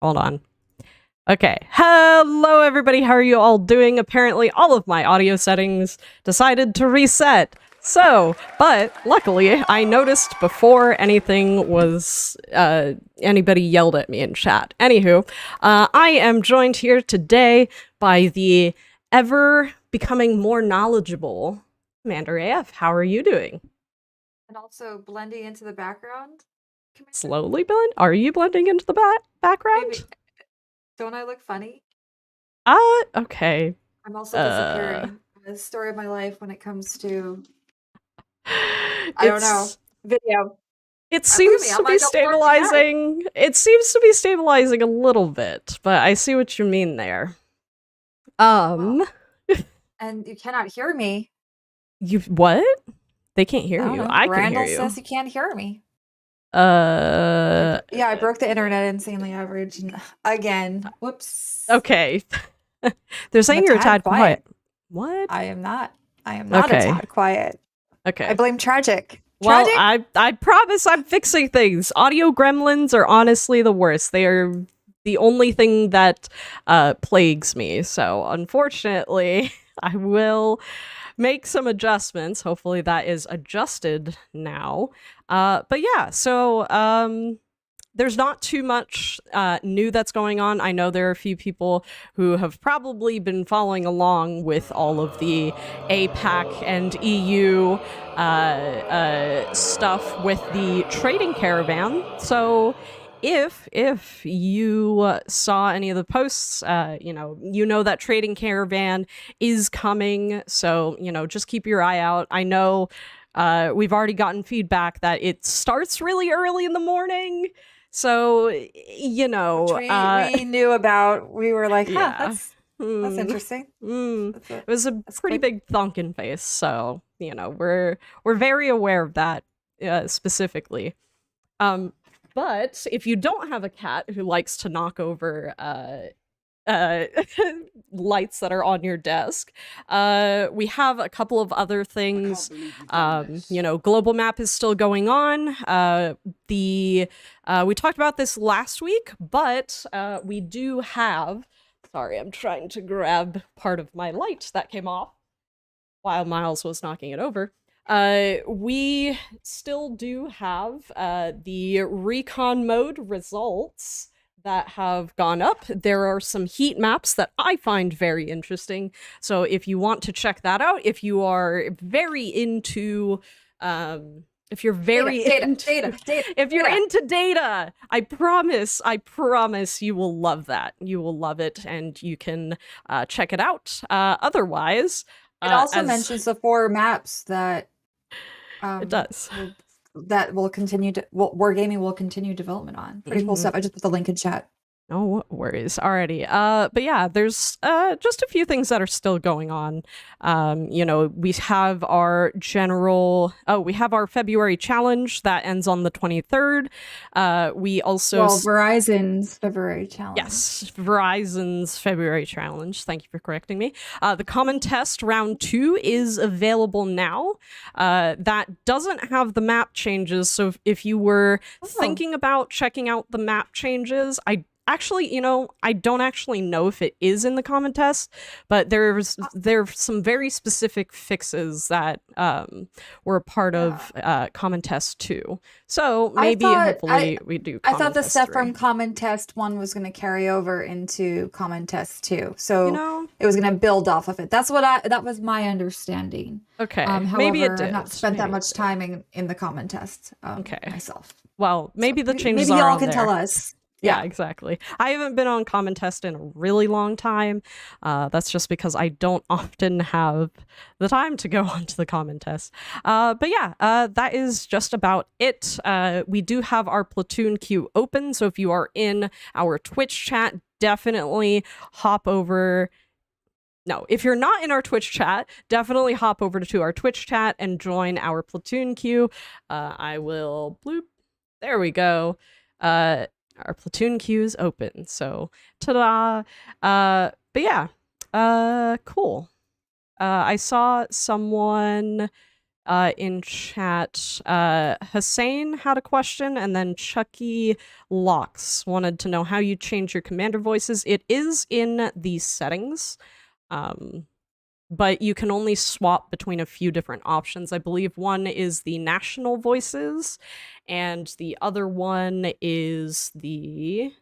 Hold on. Okay. Hello, everybody. How are you all doing? Apparently, all of my audio settings decided to reset. But luckily, I noticed before anything was, anybody yelled at me in chat. Anywho, I am joined here today by the ever becoming more knowledgeable Commander AF. How are you doing? And also blending into the background. Slowly blend? Are you blending into the background? Maybe. Don't I look funny? Okay. I'm also disappearing. The story of my life when it comes to I don't know. Video. It seems to be stabilizing. It seems to be stabilizing a little bit, but I see what you mean there. And you cannot hear me. You what? They can't hear you. I can hear you. Says you can't hear me. Yeah, I broke the internet insanely average again. Whoops. Okay. They're saying you're a tad quiet. What? I am not. I am not a tad quiet. Okay. I blame Tragic. Well, I promise I'm fixing things. Audio gremlins are honestly the worst. They are the only thing that plagues me. So unfortunately, I will make some adjustments. Hopefully that is adjusted now. But yeah, so there's not too much new that's going on. I know there are a few people who have probably been following along with all of the APAC and EU stuff with the trading caravan. So if you saw any of the posts, you know that trading caravan is coming. So, just keep your eye out. I know we've already gotten feedback that it starts really early in the morning. So, we knew about. We were like, yeah. That's interesting. It was a pretty big thunkin' face, so we're very aware of that specifically. But if you don't have a cat who likes to knock over lights that are on your desk, we have a couple of other things. Global map is still going on. We talked about this last week, but we do have. Sorry, I'm trying to grab part of my light that came off while Miles was knocking it over. We still do have the recon mode results that have gone up. There are some heat maps that I find very interesting. So if you want to check that out, if you are very into if you're into data, I promise you will love that. You will love it, and you can check it out. Otherwise, it also mentions the 4 maps that it does that will continue to Wargaming will continue development on. Pretty cool stuff. I just put the link in chat. No worries already. But yeah, there's just a few things that are still going on. We have our we have our February challenge that ends on the 23rd. We also Verizon's February challenge. Yes, Verizon's February challenge. Thank you for correcting me. The common test round 2 is available now. That doesn't have the map changes. So if you were thinking about checking out the map changes, I don't actually know if it is in the common test, but there's some very specific fixes that were a part of common test 2. So hopefully we do. I thought the stuff from common test 1 was going to carry over into common test 2, so it was going to build off of it. That was my understanding. Okay, however, maybe it did. I've not spent that much time in the common test. Myself. Well, maybe the changes maybe are y'all can tell us. Yeah, exactly. I haven't been on common test in a really long time. That's just because I don't often have the time to go onto the common test. But yeah, that is just about it. We do have our platoon queue open, so if you are in our Twitch chat, definitely hop over. No, if you're not in our Twitch chat, definitely hop over to our Twitch chat and join our platoon queue. I will bloop. There we go. Our platoon queue is open, so ta-da! But yeah, cool. I saw someone in chat. Hussein had a question, and then Chucky Locks wanted to know how you change your commander voices. It is in the settings, but you can only swap between a few different options. I believe one is the national voices, and the other one is the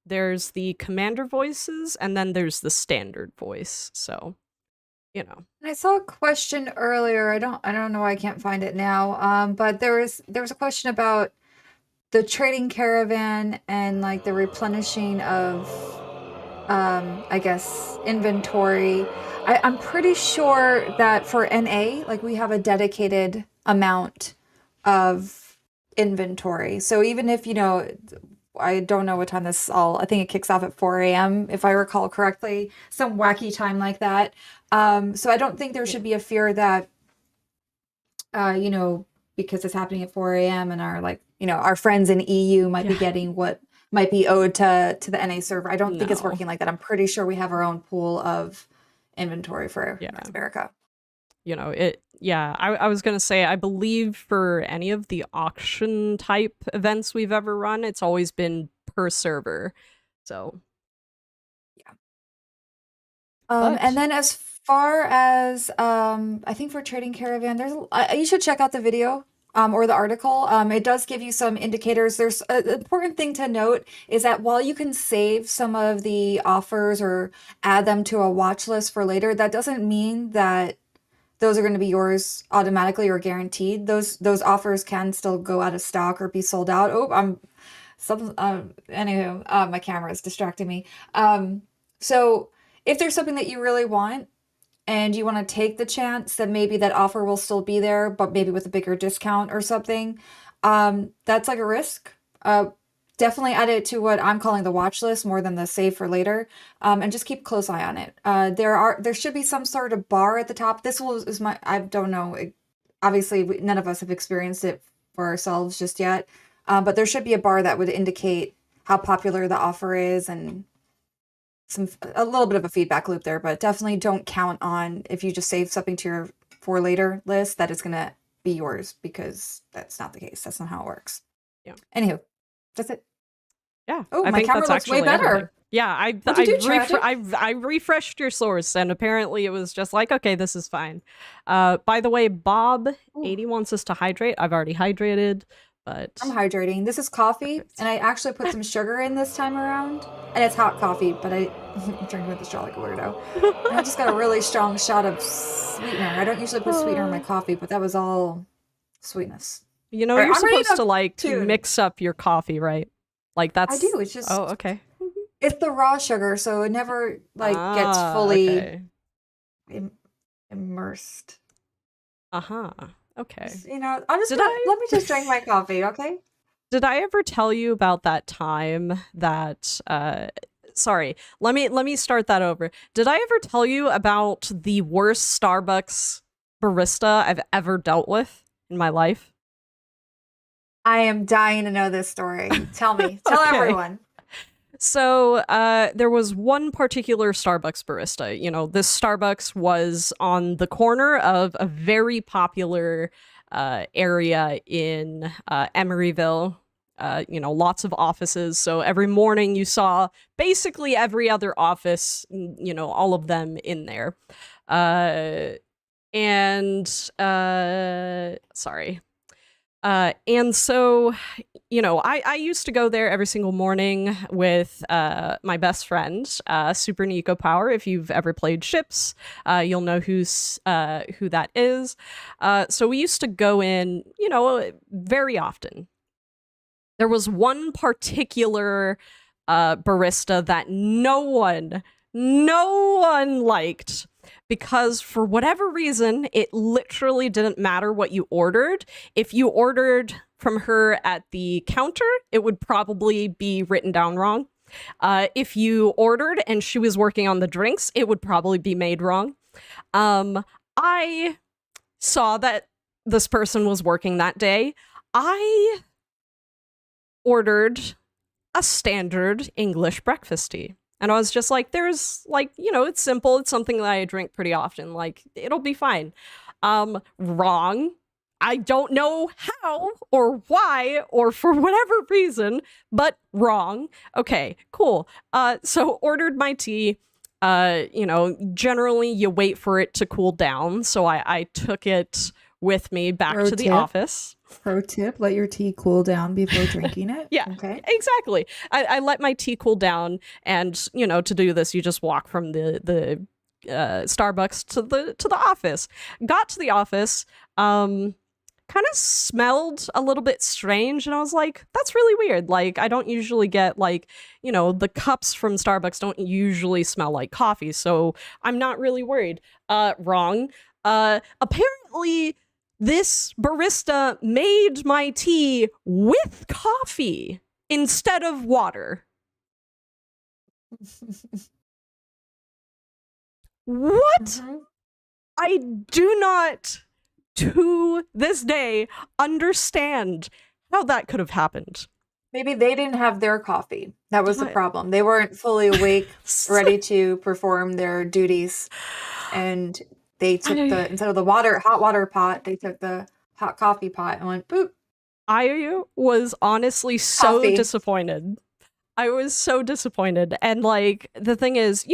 there's the commander voices, and then there's the standard voice. So, you know. And I saw a question earlier. I don't know why I can't find it now. But there was a question about the trading caravan and like the replenishing of I guess inventory. I'm pretty sure that for NA, like we have a dedicated amount of inventory. So even if, you know, I don't know what time this all, I think it kicks off at 4 a.m. if I recall correctly, some wacky time like that. So I don't think there should be a fear that, you know, because it's happening at 4 a.m. and our, like, you know, our friends in EU might be getting what might be owed to the NA server. I don't think it's working like that. I'm pretty sure we have our own pool of inventory for North America. You know, I was going to say, I believe for any of the auction type events we've ever run, it's always been per server. So, yeah. And then as far as, I think for Trading Caravan, you should check out the video. Or the article. It does give you some indicators. There's an important thing to note is that while you can save some of the offers or add them to a watch list for later, that doesn't mean that those are going to be yours automatically or guaranteed. Those offers can still go out of stock or be sold out. Oh, anywho, my camera is distracting me. So if there's something that you really want, and you want to take the chance that maybe that offer will still be there, but maybe with a bigger discount or something, that's like a risk. Definitely add it to what I'm calling the watch list more than the save for later, and just keep a close eye on it. There should be some sort of bar at the top. I don't know. Obviously, none of us have experienced it for ourselves just yet, but there should be a bar that would indicate how popular the offer is and a little bit of a feedback loop there, but definitely don't count on if you just save something to your for later list that it's going to be yours, because that's not the case. That's not how it works. Yeah. Anywho, that's it. Yeah. Oh, my camera looks way better. Everything. Yeah, I refreshed your source, and apparently it was just like, okay, this is fine. By the way, Bob80 wants us to hydrate. I've already hydrated. But I'm hydrating. This is coffee, and I actually put some sugar in this time around, and it's hot coffee, but I'm drinking with the straw like a weirdo. And I just got a really strong shot of sweetener. I don't usually put sweetener in my coffee, but that was all sweetness. You know, you're supposed to like mix up your coffee, right? Like that's. I do. It's just. Oh, okay. It's the raw sugar, so it never gets fully immersed. Okay. You know, let me just drink my coffee, okay? Did I ever tell you about that time that sorry, let me start that over. Did I ever tell you about the worst Starbucks barista I've ever dealt with in my life? I am dying to know this story. Tell me. Tell everyone. So there was one particular Starbucks barista. You know, this Starbucks was on the corner of a very popular area in Emeryville. You know, lots of offices. So every morning you saw basically every other office, you know, all of them in there. And so, you know, I used to go there every single morning with my best friend, Super Nico Power. If you've ever played Ships, you'll know who that is. So we used to go in, you know, very often. There was one particular barista that no one liked. Because for whatever reason, it literally didn't matter what you ordered. If you ordered from her at the counter, it would probably be written down wrong. If you ordered and she was working on the drinks, it would probably be made wrong. I saw that this person was working that day. I ordered a standard English breakfast tea. And I was just like, there's like, you know, it's simple. It's something that I drink pretty often. Like, it'll be fine. Wrong. I don't know how or why or for whatever reason, but wrong. Okay, cool. So ordered my tea. Generally you wait for it to cool down. So I took it with me back Pro to the tip. office. Pro tip, let your tea cool down before drinking it. Yeah, Okay. exactly. I let my tea cool down, and to do this, you just walk from the Starbucks to the office. Got to the office, kind of smelled a little bit strange, and I was like, that's really weird. Like, I don't usually get the cups from Starbucks don't usually smell like coffee, so I'm not really worried. Wrong. Apparently this barista made my tea with coffee instead of water. What? Mm-hmm. I do not, to this day, understand how that could have happened. Maybe they didn't have their coffee. That was the problem. They weren't fully awake, ready to perform their duties. And they took instead of the hot water pot, they took the hot coffee pot and went boop. I was honestly so disappointed. I was so disappointed. And the thing is,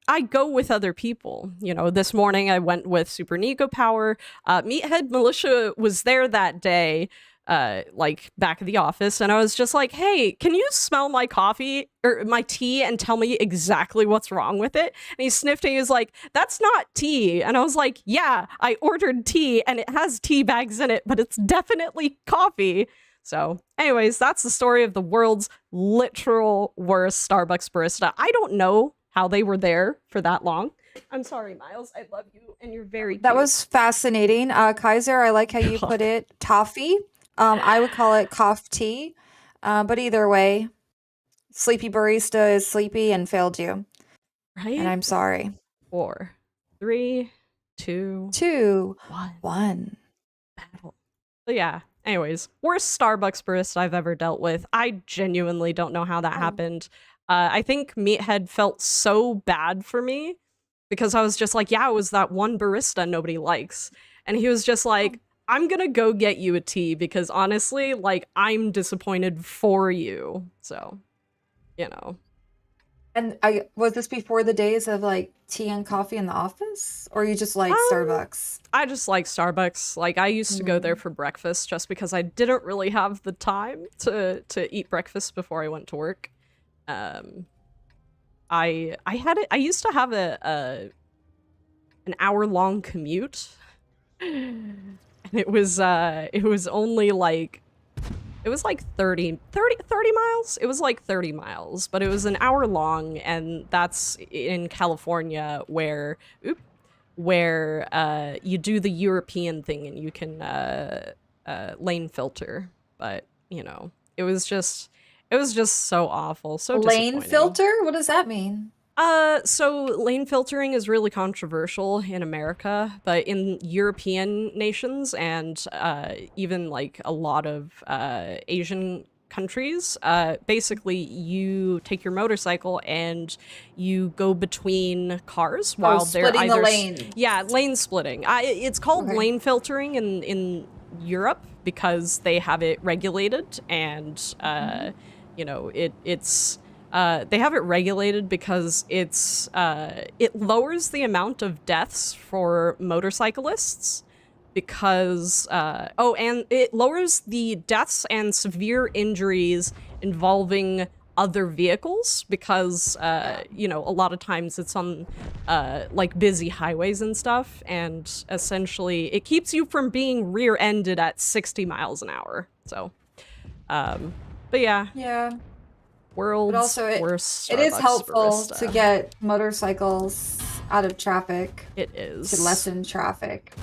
I go with other people. This morning I went with Super Nico Power. Meathead Militia was there that day, back at the office, and I was just like, hey, can you smell my coffee or my tea and tell me exactly what's wrong with it? And he sniffed and he was like, that's not tea. And I was like, yeah, I ordered tea and it has tea bags in it, but it's definitely coffee. So anyways, that's the story of the world's literal worst Starbucks barista. I don't know how they were there for that long. I'm sorry, Miles. I love you, and you're very cute. That was fascinating. Kaiser, I like how you put it. Toffee. I would call it cough tea. But either way, sleepy barista is sleepy and failed you. Right? And I'm sorry. 4, 3, 2, 1. Battle. But yeah. Anyways, worst Starbucks barista I've ever dealt with. I genuinely don't know how that happened. I think Meathead felt so bad for me because I was just like, yeah, it was that one barista nobody likes. And he was just like, I'm gonna go get you a tea because honestly, I'm disappointed for you. So, And was this before the days of tea and coffee in the office? Or you just like Starbucks? I just like Starbucks. I used to go there for breakfast just because I didn't really have the time to eat breakfast before I went to work. I used to have an hour-long commute. And it was only it was 30 miles. It was 30 miles, but it was an hour long, and that's in California where you do the European thing and you can lane filter. But it was just so awful, so Lane disappointing. filter? What does that mean? So lane filtering is really controversial in America, but in European nations and even a lot of Asian countries, basically you take your motorcycle and you go between cars while they're splitting either the lane. Yeah, lane splitting. It's called lane filtering in Europe because they have it regulated, and it's. They have it regulated because it lowers the amount of deaths for motorcyclists because, and it lowers the deaths and severe injuries involving other vehicles because, a lot of times it's on, busy highways and stuff, and essentially it keeps you from being rear-ended at 60 miles an hour, so, but yeah. Yeah. World's but also worst it is Starbucks helpful barista. to get motorcycles out of traffic. It is. To lessen traffic.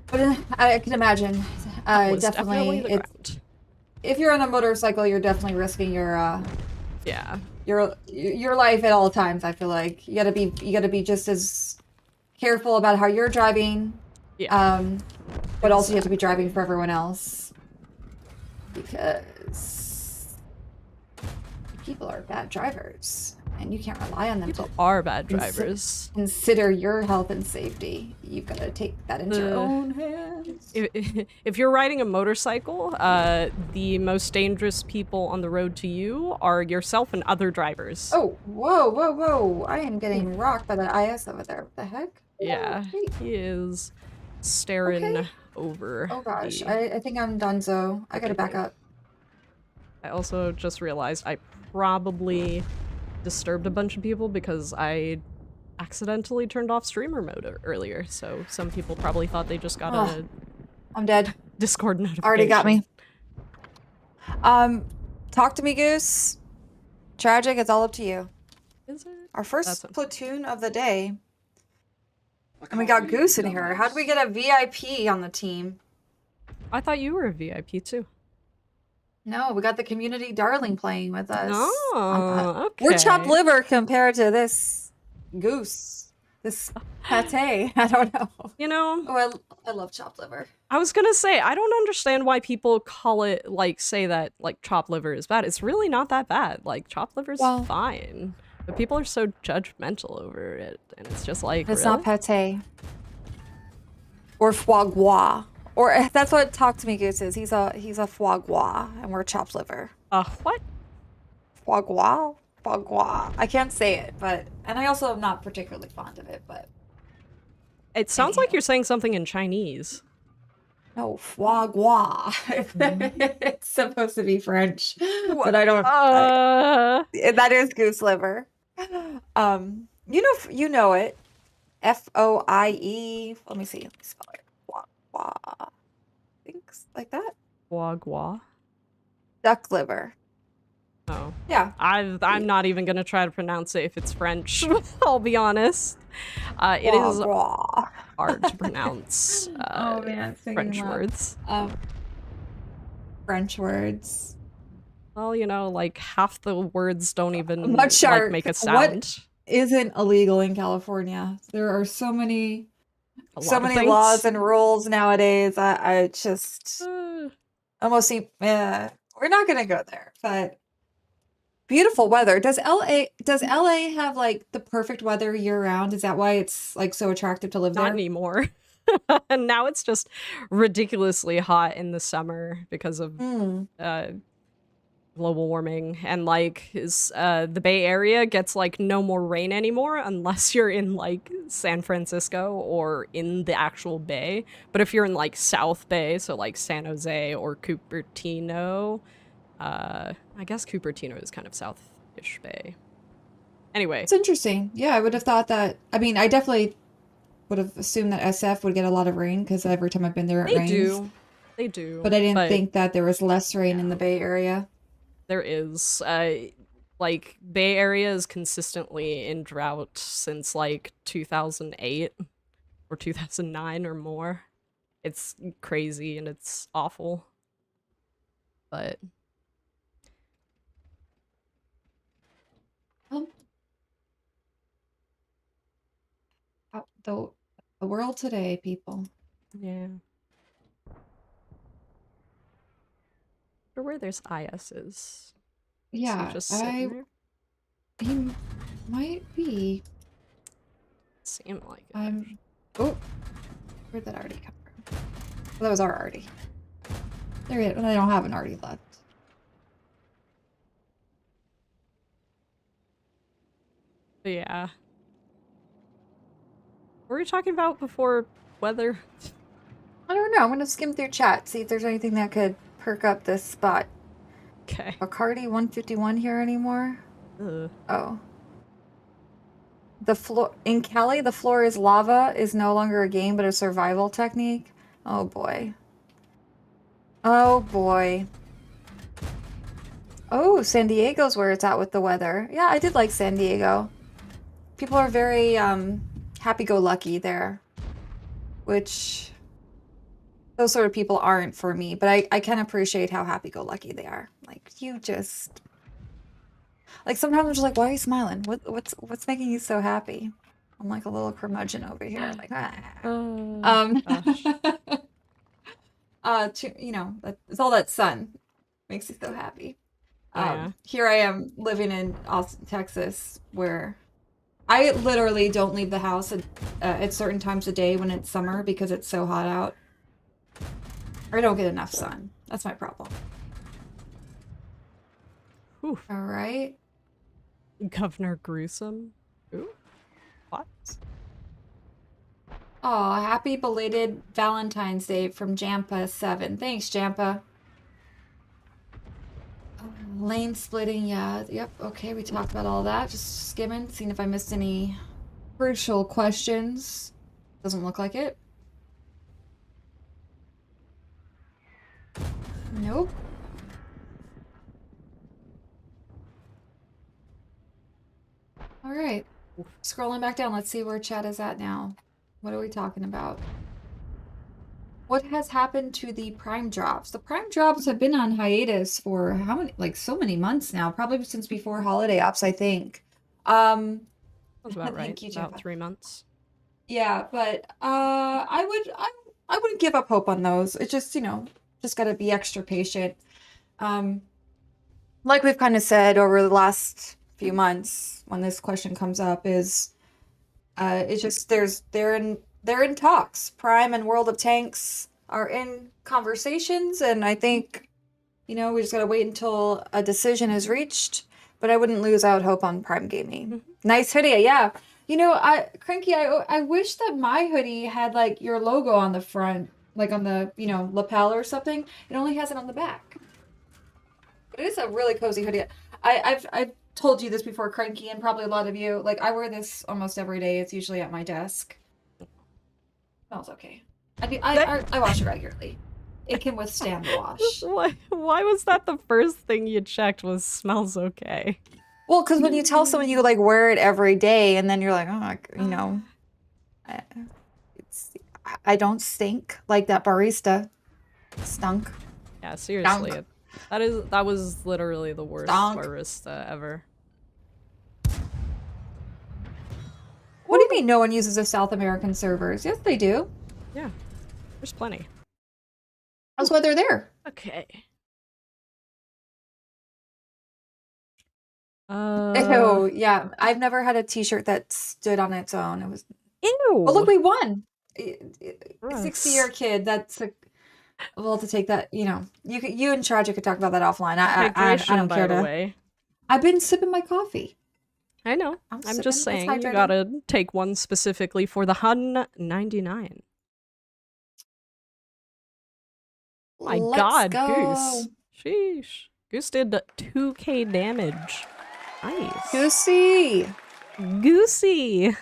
But I can imagine, definitely if you're on a motorcycle, you're definitely risking your your life at all times. I feel like you gotta be just as careful about how you're driving. Yeah. But also you have to be driving for everyone else because people are bad drivers. and you can't rely on them People to are bad consi- drivers. consider your health and safety. You've got to take that into your The- own hands. If you're riding a motorcycle, the most dangerous people on the road to you are yourself and other drivers. Oh, whoa, whoa, whoa! I am getting rocked by that IS over there. What the heck? Yeah, Oh, wait. he is staring Okay. over. Oh gosh, the- I think I'm donezo. I gotta back up. I also just realized I probably disturbed a bunch of people because I accidentally turned off streamer mode earlier, so some people probably thought they just got a I'm dead. Discord notification. Already got me. Talk to me, Goose. Tragic, it's all up to you. Is it? Our first That's platoon of the day. And we got Goose in here. How do we get a VIP on the team? I thought you were a VIP too. No, we got the community darling playing with us. Oh, okay. We're chopped liver compared to this Goose. This pate. I don't know. You know, Oh, I love chopped liver. I was gonna say, I don't understand why people call it, like, say that, like, chopped liver is bad. It's really not that bad. Like, chopped liver's Well- fine. But people are so judgmental over it, and it's just like, It's really? not pate. Or foie gras. Or that's what Talk to Me Goose is. He's a foie gras, and we're chopped liver. What? Foie gras? Foie gras. I can't say it, and I also am not particularly fond of it, but It sounds like you're saying something in Chinese. no, foie gras. It's supposed to be French, but I don't. That is goose liver. You know it. FOIE. Let me see. Let me spell it. Foie gras. Things like that. Foie gras? Duck liver. Oh. Yeah. I'm not even gonna try to pronounce it if it's French. I'll be honest. It Foie is gras. hard to pronounce Oh man, French words. French words. Well, you know, like half the words don't even Much like shark. make a What sound. Isn't illegal in California? There are so many A lot of things. laws and rules nowadays. I just almost see. We're not gonna go there, but beautiful weather. Does LA have like the perfect weather year round? Is that why it's like so attractive to live Not there? anymore. And now it's just ridiculously hot in the summer because of global warming, and like the Bay Area gets like no more rain anymore unless you're in like San Francisco or in the actual bay. But if you're in like South Bay, so like San Jose or Cupertino, I guess Cupertino is kind of South-ish Bay. Anyway, It's interesting. Yeah, I would have thought that. I mean, I definitely would have assumed that SF would get a lot of rain because every time I've been there, it rains. They do. But I didn't think that there was less rain in the Bay Area. There is. Like, Bay Area is consistently in drought since, like, 2008 or 2009 or more. It's crazy and it's awful. But... The world today, people. yeah. Or where there's ISs. Is he Yeah, just sitting there? he might be. Seemed like it. Oh, where'd that already come from? Well, that was our Artie. There it is. I don't have an Artie left. But yeah. What were we talking about before weather? I don't know. I'm gonna skim through chat, see if there's anything that could perk up this spot. Okay. Bacardi 151 here anymore? Ugh. Oh. The floor in Cali, the floor is lava is no longer a game but a survival technique. Oh boy. Oh boy. Oh, San Diego's where it's at with the weather. Yeah, I did like San Diego. People are very happy-go-lucky there, which those sort of people aren't for me, but I can appreciate how happy-go-lucky they are. Like, you just... Like, sometimes I'm just like, why are you smiling? What's making you so happy? I'm like a little curmudgeon over here. Like, Gosh. you know, it's all that sun makes you so happy. yeah. Here I am living in Austin, Texas, where I literally don't leave the house at certain times of day when it's summer because it's so hot out. I don't get enough sun. That's my problem. Whew. All right. Governor Gruesome. Ooh. What? Oh, happy belated Valentine's Day from Jampa7. Thanks, Jampa. Lane splitting, yeah. Yep, okay, we talked about all that. Just skimming, seeing if I missed any crucial questions. Doesn't look like it. Nope. All right. Scrolling back down, let's see where chat is at now. What are we talking about? What has happened to the Prime drops? The Prime drops have been on hiatus for how many, like so many months now, probably since before holiday ops, I think. That's about right. Thank you, About Jeff. 3 months. Yeah, but I wouldn't give up hope on those. It's just, just gotta be extra patient. Like we've kind of said over the last few months when this question comes up is it's just they're in talks. Prime and World of Tanks are in conversations, and I think, we just gotta wait until a decision is reached. But I wouldn't lose out hope on Prime Gaming. Nice hoodie, yeah. Cranky, I wish that my hoodie had like your logo on the front, like on the, lapel or something. It only has it on the back. But it is a really cozy hoodie. I've told you this before, Cranky, and probably a lot of you. Like, I wear this almost every day. It's usually at my desk. Smells okay. I wash it regularly. It can withstand the wash. Why was that the first thing you checked was smells okay? Well, because when you tell someone you like wear it every day, and then you're like, oh, I don't stink like that barista stunk. Yeah, seriously. Stunk. That was literally the worst Stunk. barista ever. What do you mean no one uses the South American servers? Yes, they do. Yeah, there's plenty. That's why they're there. Okay. Oh, yeah. I've never had a t-shirt that stood on its own. It was. Ew. Well, look, we won. Gross. 60-year kid. Well, to take that, you and Tragic could talk about that offline. I Hydration, don't by care the to. way. I've been sipping my coffee. I know. I'm I'm sipping. just It's saying, you hydrating. gotta take one specifically for the Hun 99. My Let's god, go. Goose. Sheesh. Goose did 2k damage. Nice. Goosey. Goosey.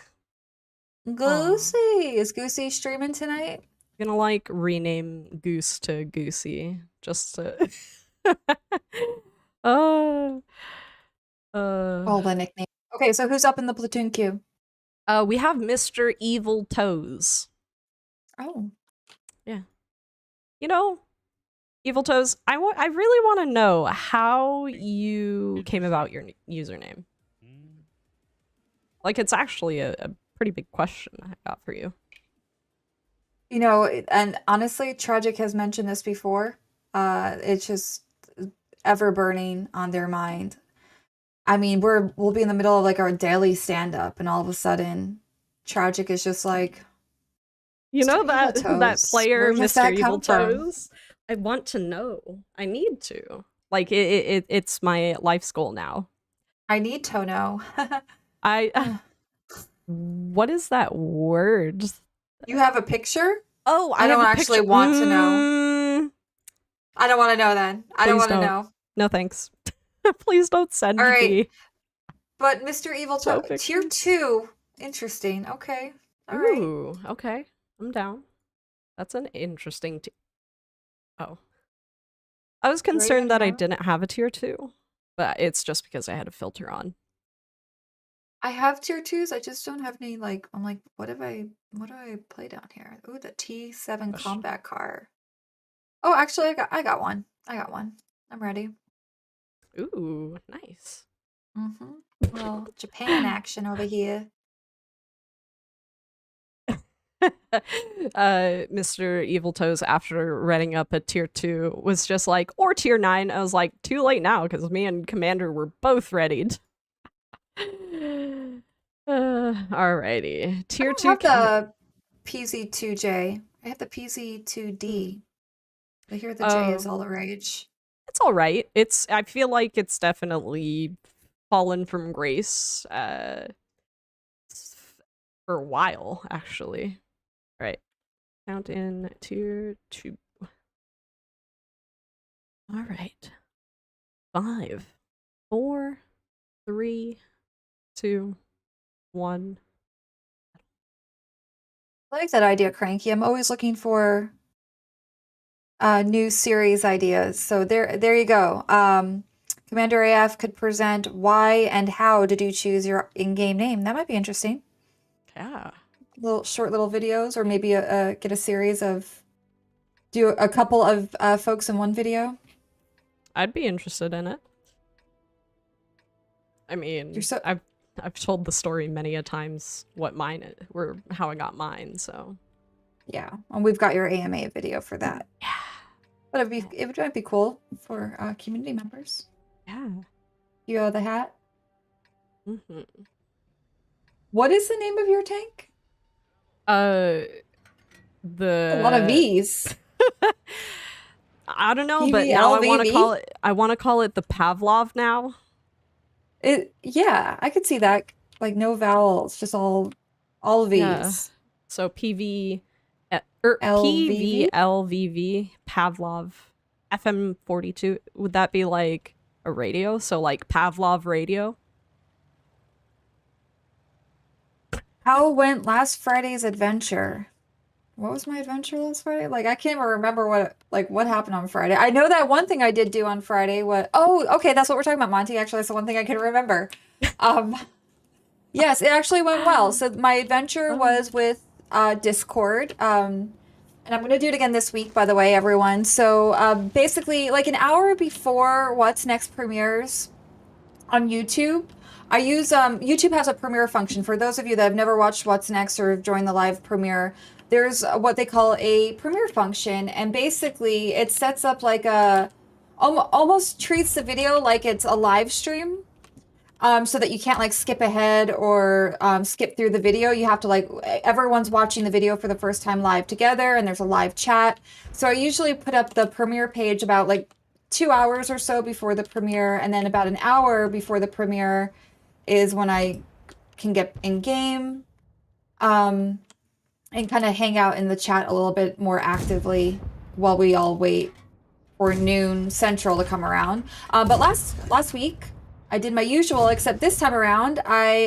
Goosey. Is Goosey streaming tonight? I'm gonna like rename Goose to Goosey just to Oh, the nickname. Okay, so who's up in the platoon queue? we have Mr. Evil Toes. Oh. Yeah. Evil Toes, I really want to know how you came about your username. Like, it's actually a pretty big question I got for you. And honestly, Tragic has mentioned this before. It's just ever burning on their mind. I mean, we'll be in the middle of like our daily stand-up, and all of a sudden, Tragic is just like, You know Mr. Evil that Toes, player, where does Mr. that Evil come from? Toes? I want to know. I need to. Like, it's my life's goal now. I need to know. What is that word? You have a picture? Oh, I don't have a actually picture. want to know. I don't want to know then. I don't Please want to don't. know. No thanks. Please don't send All right. me. But Mr. Evil No Toes, tier pictures. 2. Interesting. Okay. All right. Ooh, okay. I'm down. That's an interesting Oh. I was concerned that I didn't have a tier 2, but it's just because I had a filter on. I have tier 2s. I just don't have any I'm like, what do I play down here? Ooh, the T7 Gosh. combat car. Oh, actually I got one. I'm ready. Ooh, nice. Well, Japan action over here. Mr. Evil Toes, after reading up a tier 2, was just like, or tier 9. I was like, too late now, because me and Commander were both readied. Alrighty. I Tier don't 2 have coming. the PZ2J. I have the PZ2D. I hear the J is Oh, all the rage. it's alright. I feel like it's definitely fallen from grace for a while, actually. Right. Count in tier 2. Alright. 5, 4, 3, 2, 1. I like that idea, Cranky. I'm always looking for new series ideas. So there you go. Commander AF could present why and how did you choose your in-game name. That might be interesting. Yeah. Short little videos, or maybe get a series of do a couple of folks in one video. I'd be interested in it. I mean, You're so I've told the story many a times how I got mine, so yeah, and we've got your AMA video for that. yeah. But it might be cool for community members. Yeah. You have the hat. Mm-hmm. What is the name of your tank? A lot of V's. I don't know, but now I want to call it the Pavlov now. Yeah, I could see that. Like no vowels, just all V's. Yeah. So PV LVV? PVLVV Pavlov FM42. Would that be like a radio? So like Pavlov radio? How went last Friday's adventure? What was my adventure last Friday? Like I can't even remember what happened on Friday. I know that one thing I did do on Friday. Okay, that's what we're talking about, Monty. Actually, that's the one thing I can remember. Yes, it actually went well. So my adventure was with Discord. And I'm going to do it again this week, by the way, everyone. So basically, like an hour before What's Next premieres on YouTube, I use YouTube has a premiere function. For those of you that have never watched What's Next or joined the live premiere, there's what they call a premiere function, and basically it sets up like almost treats the video like it's a live stream. So that you can't like skip ahead or skip through the video. You have to everyone's watching the video for the first time live together, and there's a live chat. So I usually put up the premiere page about like 2 hours or so before the premiere, and then about an hour before the premiere is when I can get in game and kind of hang out in the chat a little bit more actively while we all wait for noon Central to come around. But last week I did my usual, except this time around I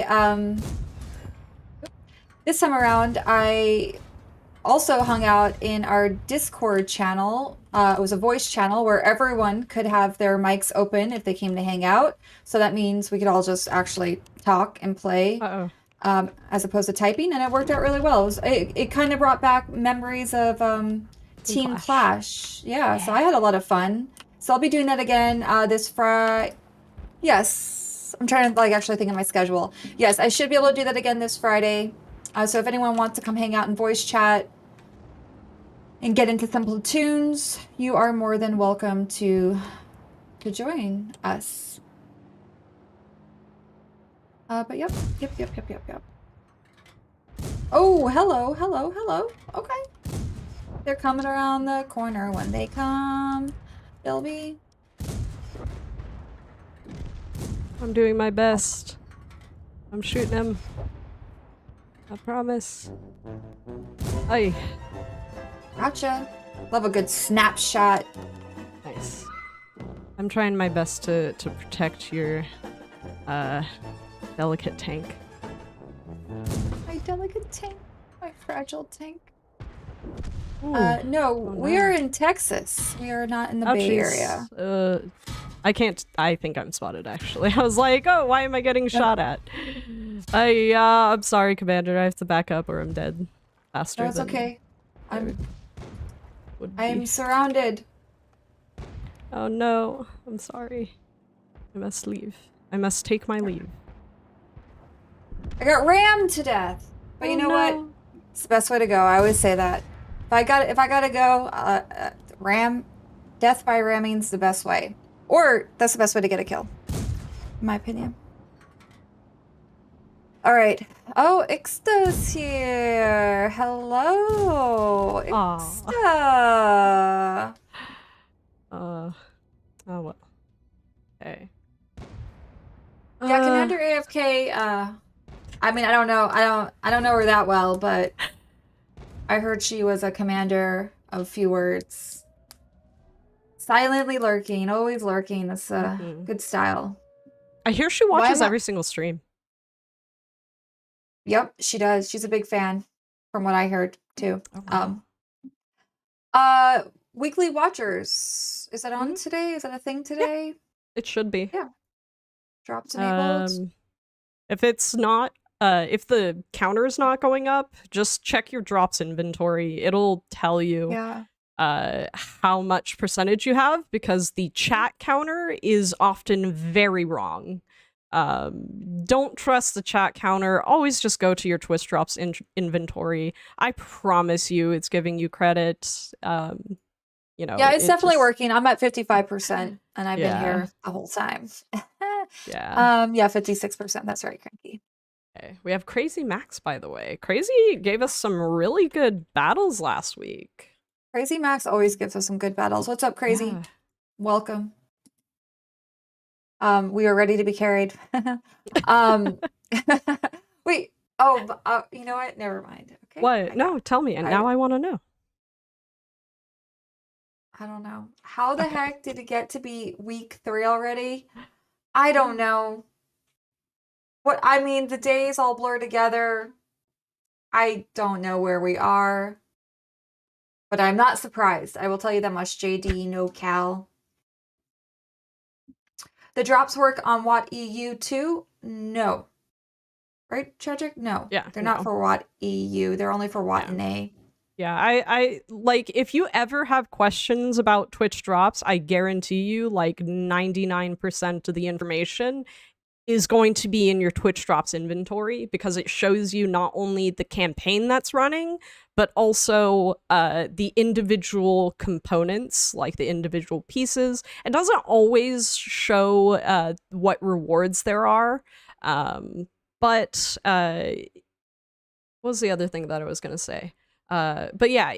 also hung out in our Discord channel. It was a voice channel where everyone could have their mics open if they came to hang out. So that means we could all just actually talk and play as opposed to typing, and it worked out really well. It kind of brought back memories of Team Clash. Yeah, so I had a lot of fun. So I'll be doing that again this Friday. Yes, I'm trying to actually think of my schedule. Yes, I should be able to do that again this Friday. So if anyone wants to come hang out and voice chat and get into some platoons, you are more than welcome to join us. But yep. Oh, hello. Okay. They're coming around the corner. When they come, they'll be... I'm doing my best. I'm shooting him. I promise. Aye. Gotcha. Love a good snapshot. Nice. I'm trying my best to protect your delicate tank. My delicate tank. My fragile tank. Ooh. No, Oh, we no. are in Texas. We are not in the Oh, Bay jeez. Area. I think I'm spotted, actually. I was like, oh, why am I getting shot at? I'm sorry, Commander. I have to back up or I'm dead faster No, it's than okay. I would I am be. surrounded. Oh no, I'm sorry. I must leave. I must take my leave. I got rammed to death. But Oh, you know no. what? It's the best way to go. I always say that. If I gotta go, death by ramming's the best way. Or that's the best way to get a kill, in my opinion. All right. Oh, Ixta's here. Hello, Ixta. Oh well. Okay. Yeah, Commander AFK. I mean, I don't know her that well, but I heard she was a commander of few words. Silently lurking, always lurking. That's a good style. I hear she watches every single stream. Yep, she does. She's a big fan, from what I heard too. Oh, wow. Weekly watchers. Is that on today? Is that a thing today? Yeah, it should be. Yeah. Drops enabled. If it's not, if the counter is not going up, just check your drops inventory. It'll tell you how much percentage you have, because the chat counter is often very wrong. Don't trust the chat counter. Always just go to your Twitch drops inventory. I promise you it's giving you credit. You know, yeah, it's definitely working. I'm at 55% and I've been here the whole time. Yeah. Yeah, 56%. That's right, Cranky. Okay. We have Crazy Max, by the way. Crazy gave us some really good battles last week. Crazy Max always gives us some good battles. What's up, Crazy? Yeah. Welcome. We are ready to be carried. Wait. Oh, you know what? Never mind. Okay. What? No, tell me. And now I want to know. I don't know. How the heck did it get to be week 3 already? I don't know. What I mean, the days all blur together. I don't know where we are. But I'm not surprised. I will tell you that much, JD, no Cal. The drops work on Watt EU too? No. Right, Tragic? No. Yeah. They're not for Watt EU. They're only for Watt NA. Yeah, I like, if you ever have questions about Twitch drops, I guarantee you like 99% of the information is going to be in your Twitch drops inventory, because it shows you not only the campaign that's running, but also the individual components, like the individual pieces. It doesn't always show what rewards there are, but what was the other thing that I was going to say? But yeah,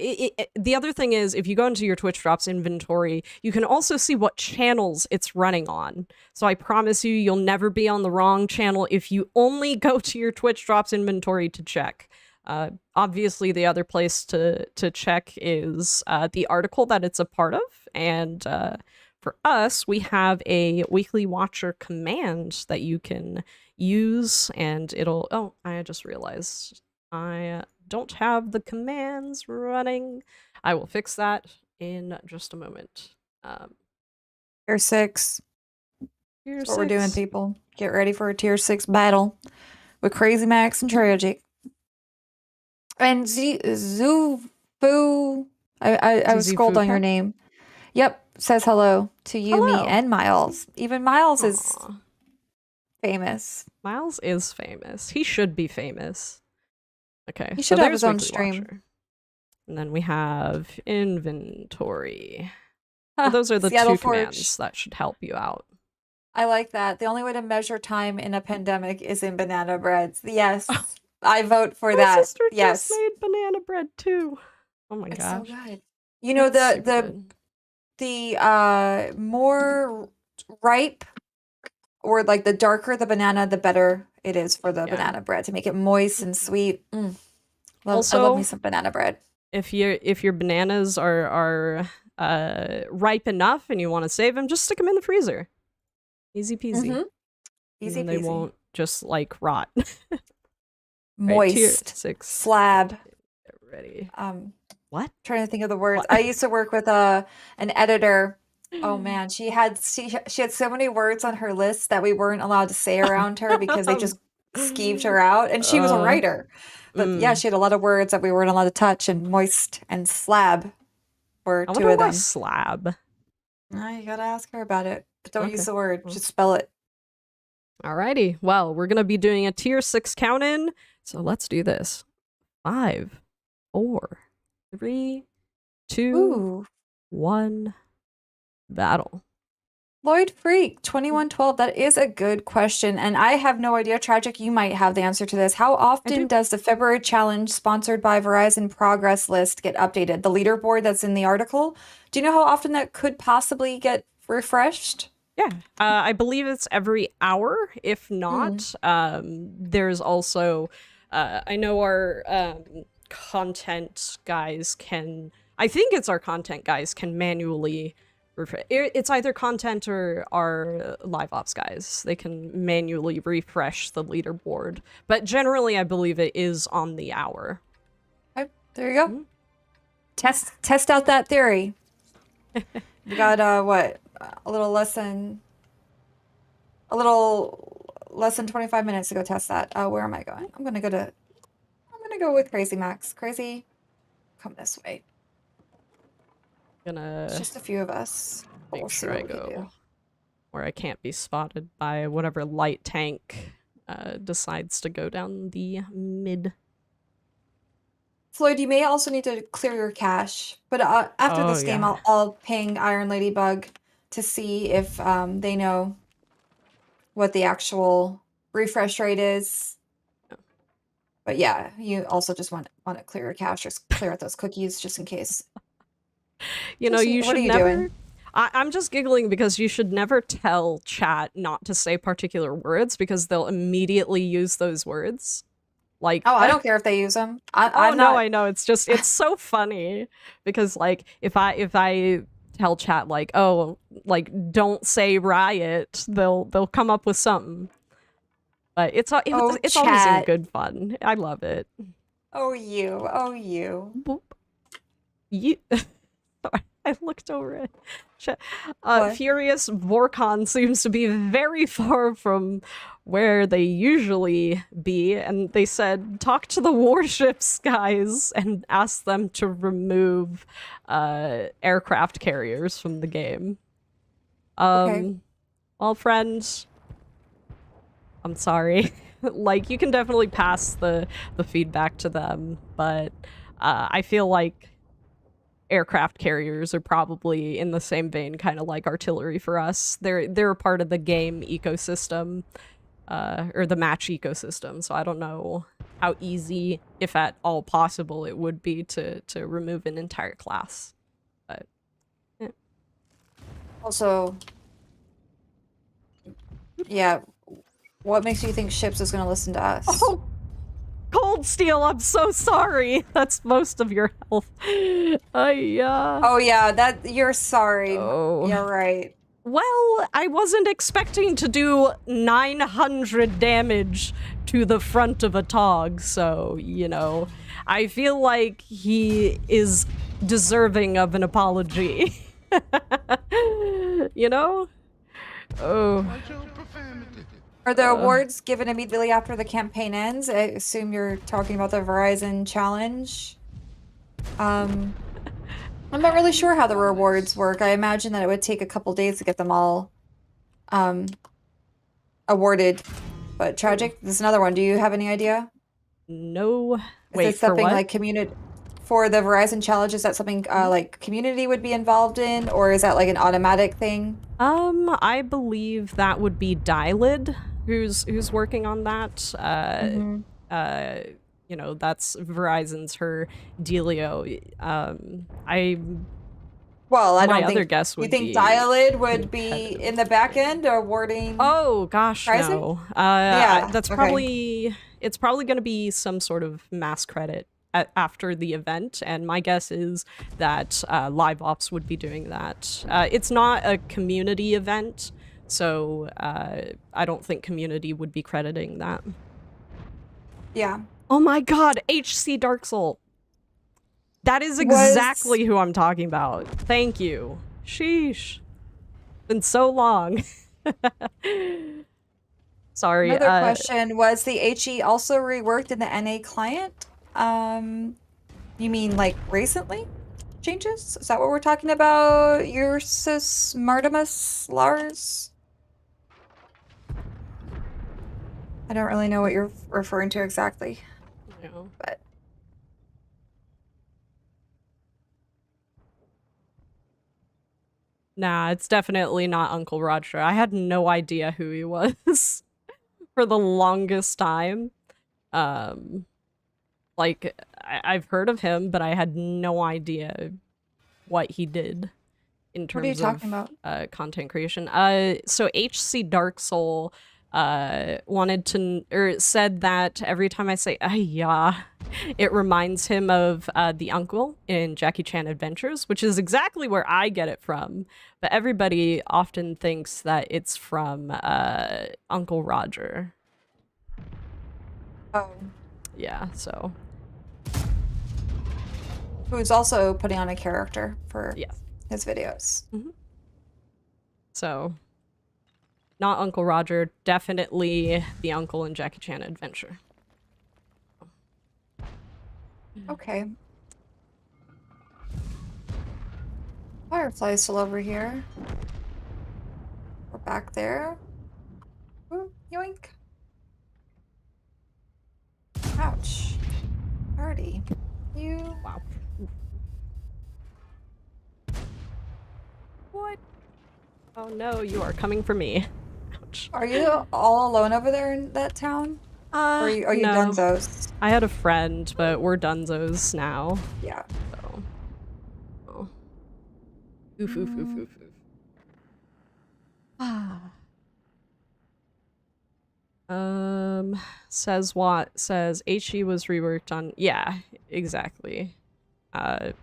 the other thing is, if you go into your Twitch drops inventory, you can also see what channels it's running on. So I promise you, you'll never be on the wrong channel if you only go to your Twitch drops inventory to check. Obviously, the other place to check is the article that it's a part of. And for us, we have a weekly watcher command that you can use, and it'll... Oh, I just realized I don't have the commands running. I will fix that in just a moment. Tier 6. That's what we're doing, people. Get ready for a tier 6 battle with Crazy Max and Tragic. And Zufu. I was scrolled on your name. Yep, says hello to you, me, and Miles. Even Miles is famous. Miles is famous. He should be famous. Okay, he should have his own stream. Watcher. And then we have inventory. So those are the Seattle two commands that should help you out. I like that. The only way to measure time in a pandemic is in banana breads. Yes, I vote for that. My sister yes, just made banana bread too. Oh my gosh, so good. You know, the more ripe, or like the darker the banana, the better it is for the banana bread, to make it moist and sweet. I love me some banana bread. If your bananas are ripe enough and you want to save them, just stick them in the freezer. Easy peasy. Easy peasy. They won't just like rot. Moist. Right, tier 6 slab. Get ready. What? I'm trying to think of the words. I used to work with an editor. Oh man, she had so many words on her list that we weren't allowed to say around her because they just skeeved her out. And she was a writer. But yeah, she had a lot of words that we weren't allowed to touch, and moist and slab were two of them. Slab. You gotta ask her about it. But don't use the word, just spell it. Alrighty. Well, we're gonna be doing a tier 6 count-in, so let's do this. 5, 4, 3, 2, Ooh. 1, battle. Lloyd Freak, 2112. That is a good question. And I have no idea. Tragic, you might have the answer to this. How often does the February challenge sponsored by Verizon progress list get updated? The leaderboard that's in the article. Do you know how often that could possibly get refreshed? Yeah, I believe it's every hour. If not, there's also, I know our content guys can, I think it's our content guys can manually, it's either content or our live ops guys. They can manually refresh the leaderboard. But generally, I believe it is on the hour. Okay, there you go. Test out that theory. We got what? A little less than 25 minutes to go test that. Where am I going? I'm gonna go with Crazy Max. Crazy, come this way. It's just a few of us. But Make we'll see sure I what we can do. go where I can't be spotted by whatever light tank decides to go down the mid. Floyd, you may also need to clear your cache, but after this game, yeah. I'll ping Iron Ladybug to see if they know what the actual refresh rate is. But yeah, you also just want to clear your cache or clear out those cookies just in case. You know, you What should are you never. doing? I'm just giggling because you should never tell chat not to say particular words because they'll immediately use those words. Like, Oh, I don't care if they use them. I know. It's just it's so funny because like if I tell chat like, oh, like don't say riot, they'll come up with something. But it's always in chat. good fun. I love it. Oh you. Boop. You. Sorry, I looked over it. What? Furious Vorcon seems to be very far from where they usually be, and they said, talk to the warships guys and ask them to remove aircraft carriers from the game. Okay. Well, friends, I'm sorry. Like, you can definitely pass the feedback to them, but I feel like aircraft carriers are probably in the same vein, kind of like artillery for us. They're a part of the game ecosystem, or the match ecosystem. So I don't know how easy, if at all possible, it would be to remove an entire class. But yeah. Also, yeah, what makes you think Ships is going to listen to us? Oh, Cold Steel, I'm so sorry. That's most of your health. Oh yeah, that you're sorry. Oh. You're right. Well, I wasn't expecting to do 900 damage to the front of a Tog, so, you know, I feel like he is deserving of an apology. You know? Oh. Are the awards given immediately after the campaign ends? I assume you're talking about the Verizon challenge. I'm not really sure how the rewards work. I imagine that it would take a couple days to get them all awarded. But Tragic, this is another one. Do you have any idea? No. Wait, is it something for what? like community for the Verizon challenge? Is that something like community would be involved in, or is that like an automatic thing? I believe that would be Dylid, who's working on that. You know, that's Verizon's her dealio. Well, I my don't other think guess would you think be Dialid would be in the back end awarding. Oh gosh, Verizon? no. Yeah, That's okay. probably it's probably going to be some sort of mass credit after the event, and my guess is that Live Ops would be doing that. It's not a community event, so I don't think community would be crediting that. Yeah. Oh my god, HC Dark Soul. That is exactly who I'm talking about. Thank you. Sheesh. Been so long. Sorry. Another question, was the HE also reworked in the NA client? You mean like recently? Changes? Is that what we're talking about? Ursus Martimus Lars? I don't really know what you're referring to exactly. No. But Nah, it's definitely not Uncle Roger. I had no idea who he was for the longest time. Like, I've heard of him, but I had no idea what he did in What are you terms talking of about? content creation. So HC Dark Soul wanted to, or said that every time I say yeah, it reminds him of the uncle in Jackie Chan Adventures, which is exactly where I get it from. But everybody often thinks that it's from Uncle Roger. Oh, Yeah, so who's also putting on a character for yes. his videos. So not Uncle Roger, definitely the uncle in Jackie Chan Adventure. Okay. Firefly's still over here. We're back there. Ooh, yoink. Ouch. Party. You. Wow. What? Oh no, you are coming for me. Ouch. Are you all alone over there in that town? Or are you No. Dunzos? I had a friend, but we're dunzos now. Yeah. So. Oh. Oof, oof, oof, oof, oof. Ah. Says what? Says HE was reworked on. Yeah, exactly. The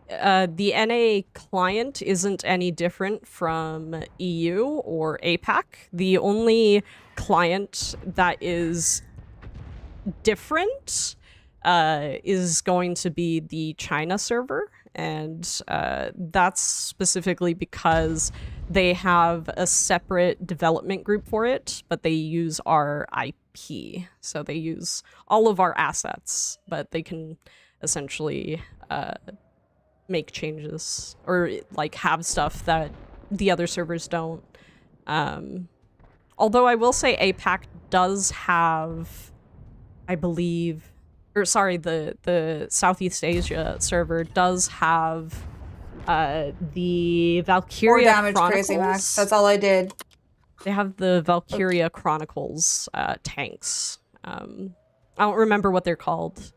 NA client isn't any different from EU or APAC. The only client that is different is going to be the China server, and that's specifically because they have a separate development group for it, but they use our IP. So they use all of our assets, but they can essentially make changes or like have stuff that the other servers don't. Although I will say APAC does have, I believe, or sorry, the Southeast Asia server does have the More Valkyria damage, Chronicles. Crazy Max. That's all I did. They have the Valkyria Chronicles tanks. I don't remember what they're called,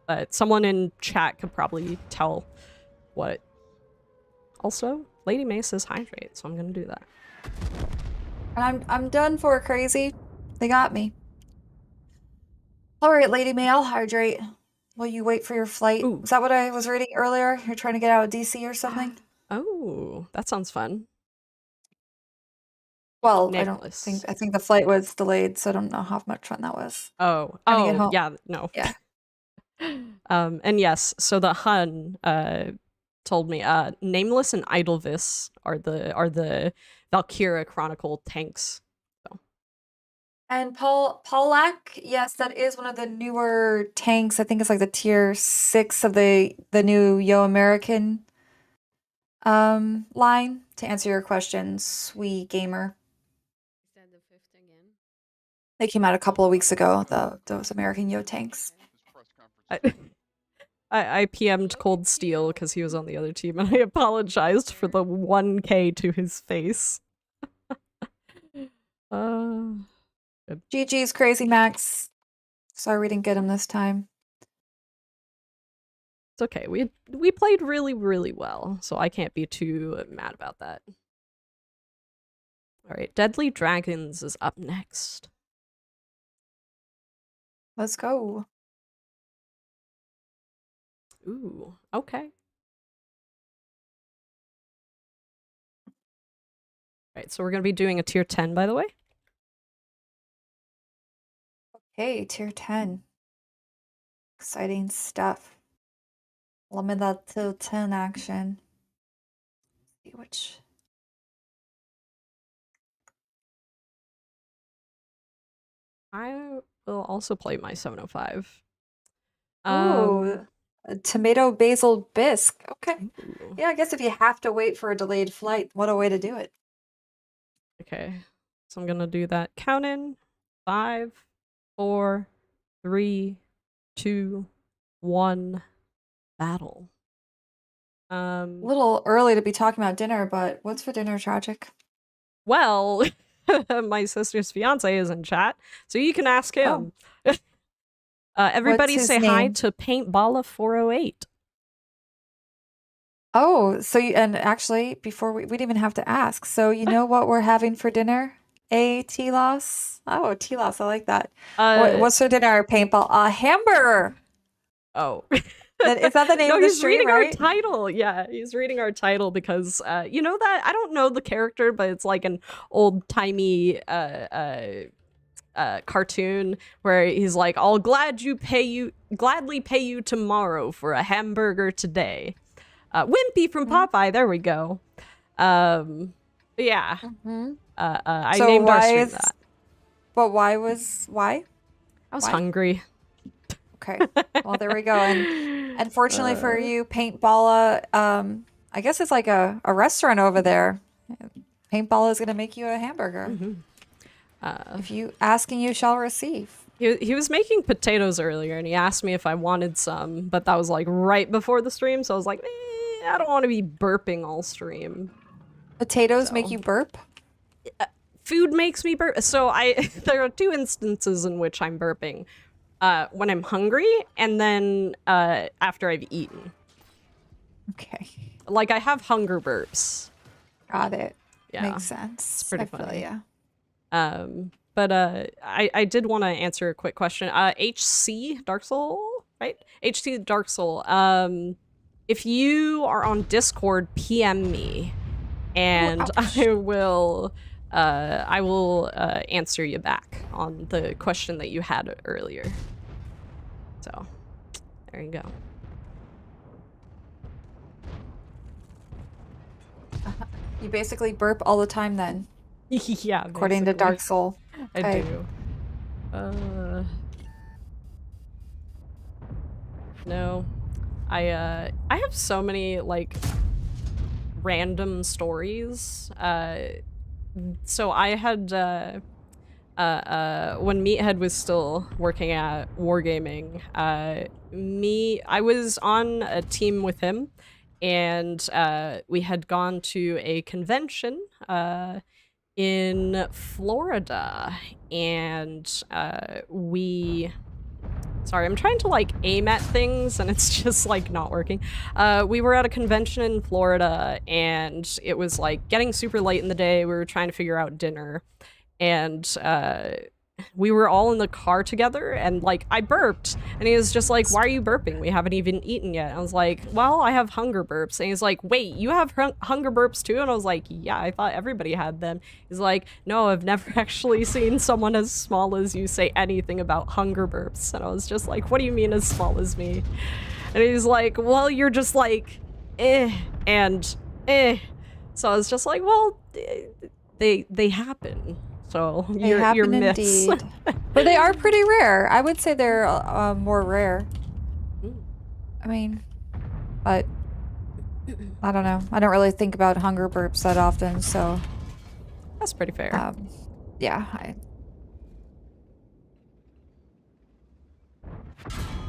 but someone in chat could probably tell what. Also, Lady May says hydrate, so I'm gonna do that. And I'm done for, Crazy. They got me. All right, Lady May, I'll hydrate. While you wait for your flight. Ooh. Is that what I was reading earlier? You're trying to get out of DC or something? Oh, that sounds fun. Well, Nicholas. I think the flight was delayed, so I don't know how much fun that was. Oh, Trying to get home. yeah, no. Yeah. And yes, so the Hun told me Nameless and Idlevis are the Valkyria Chronicle tanks. So. And Paulak, yes, that is one of the newer tanks. I think it's like the tier 6 of the new Yo American line. To answer your question, sweet gamer. Is that the fifth again? They came out a couple of weeks ago, those American Yo tanks. I PM'd Cold Steel because he was on the other team, and I apologized for the 1K to his face. GG's Crazy Max. Sorry we didn't get him this time. It's okay. We played really, really well, so I can't be too mad about that. All right, Deadly Dragons is up next. Let's go. Ooh, okay. All right, so we're going to be doing a tier 10, by the way. Okay, tier 10. Exciting stuff. Let me that tier 10 action. See which. I will also play my 705. Ooh, a tomato basil bisque. Okay. Ooh. Yeah, I guess if you have to wait for a delayed flight, what a way to do it. Okay, so I'm gonna do that. Count in 5, 4, 3, 2, 1. Battle. A little early to be talking about dinner, but what's for dinner, Tragic? Well, my sister's fiance is in chat, so you can ask him. Everybody his say hi name? to Paintballa408. Oh, so and actually, before we didn't even have to ask. So you know what we're having for dinner? T-Loss? Oh, T-Loss, I like that. What's for dinner? Paintball? Hamburger. Oh. Is that the name No, of the he's stream, reading right? our title. Yeah, he's reading our title because you know that I don't know the character, but it's like an old-timey cartoon where he's like, "I'll gladly pay you tomorrow for a hamburger today." Wimpy from Popeye. There we go. Yeah. I So named our why stream is that. but why was why? I was why? hungry. Okay. Well, there we go. And unfortunately for you, Paintballa, I guess it's like a restaurant over there. Paintballa is going to make you a hamburger. If you ask and you shall receive. He was making potatoes earlier, and he asked me if I wanted some, but that was like right before the stream, so I was like, I don't want to be burping all stream. Potatoes make you burp? Food makes me burp. So there are two instances in which I'm burping. When I'm hungry, and then after I've eaten. Okay. Like, I have hunger burps. Got it. Yeah. Makes sense. It's pretty I feel funny. ya. But I did want to answer a quick question. HC Dark Soul, right? HC Dark Soul. If you are on Discord, PM me, and I will answer you back on the question that you had earlier. So, there you go. You basically burp all the time then, Yeah, according to Dark Soul. I Okay. do. No. I have so many, like, random stories. So I had, when Meathead was still working at Wargaming, I was on a team with him, and we had gone to a convention in Florida, and sorry, I'm trying to like aim at things and it's just like not working. We were at a convention in Florida, and it was like getting super late in the day. We were trying to figure out dinner, and we were all in the car together, and like I burped, and he was just like, "Why are you burping? We haven't even eaten yet." And I was like, "Well, I have hunger burps." And he's like, "Wait, you have hunger burps too?" And I was like, "Yeah, I thought everybody had them." He's like, "No, I've never actually seen someone as small as you say anything about hunger burps." And I was just like, "What do you mean as small as me?" And he's like, "Well, you're just like, and eh." So I was just like, "Well, they happen." So They happen you're myths. indeed. But they are pretty rare. I would say they're more rare. I mean, but I don't know. I don't really think about hunger burps that often, so That's pretty fair. yeah.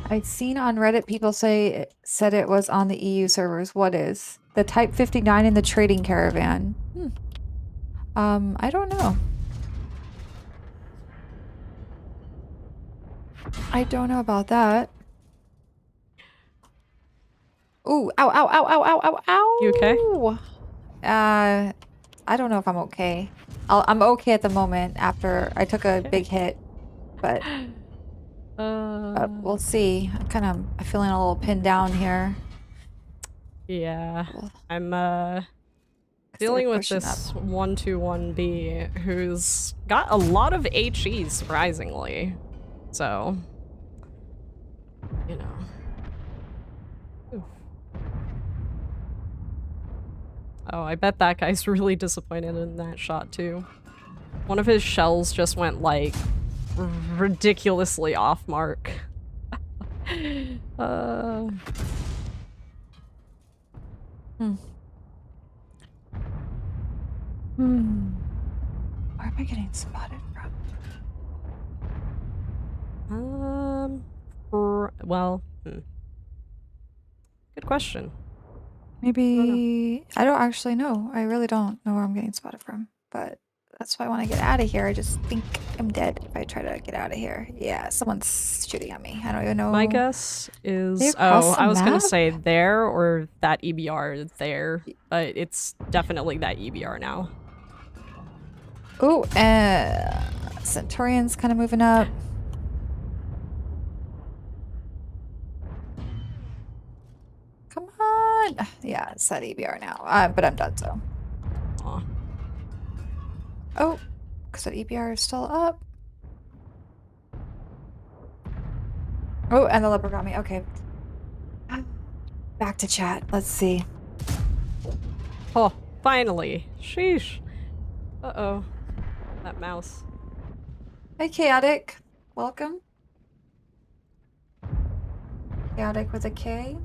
I'd seen on Reddit people said it was on the EU servers. What is the Type 59 in the trading caravan? I don't know. I don't know about that. Ooh, ow, ow, ow, ow, ow, ow, ow. You okay? I don't know if I'm okay. I'm okay at the moment after I took a big hit, but we'll see. I'm feeling a little pinned down here. Yeah, I'm dealing with this 121B who's got a lot of HE, surprisingly. So, you know. Oof. Oh, I bet that guy's really disappointed in that shot too. One of his shells just went like ridiculously off mark. Where am I getting spotted from? Well, good question. Maybe I don't actually know. I really don't know where I'm getting spotted from, but that's why I want to get out of here. I just think I'm dead if I try to get out of here. Yeah, someone's shooting at me. I don't even know. My guess is They crossed the I was gonna map? say there or that EBR there, but it's definitely that EBR now. Oh, Centurion's kind of moving up. Come on. Yeah, it's that EBR now. But I'm done, so. Aw. Oh, because that EBR is still up. Oh, and the leopard got me. Okay. Back to chat. Let's see. Oh, finally. Sheesh. Uh-oh. That mouse. Hey, Chaotic. Welcome. Chaotic with a K.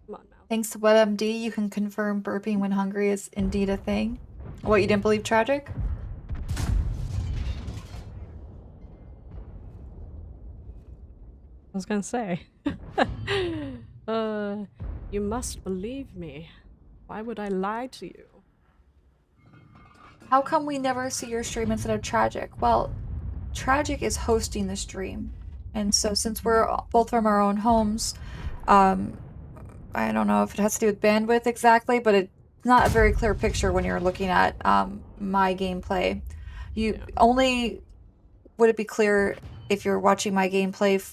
Come on, mouse. Thanks to WebMD, you can confirm burping when hungry is indeed a thing. What, you didn't believe tragic? I was gonna say. You must believe me. Why would I lie to you? How come we never see your stream instead of Tragic? Well, Tragic is hosting the stream. And so since we're both from our own homes, I don't know if it has to do with bandwidth exactly, but it's not a very clear picture when you're looking at my gameplay. You only would it be clear if you're watching my gameplay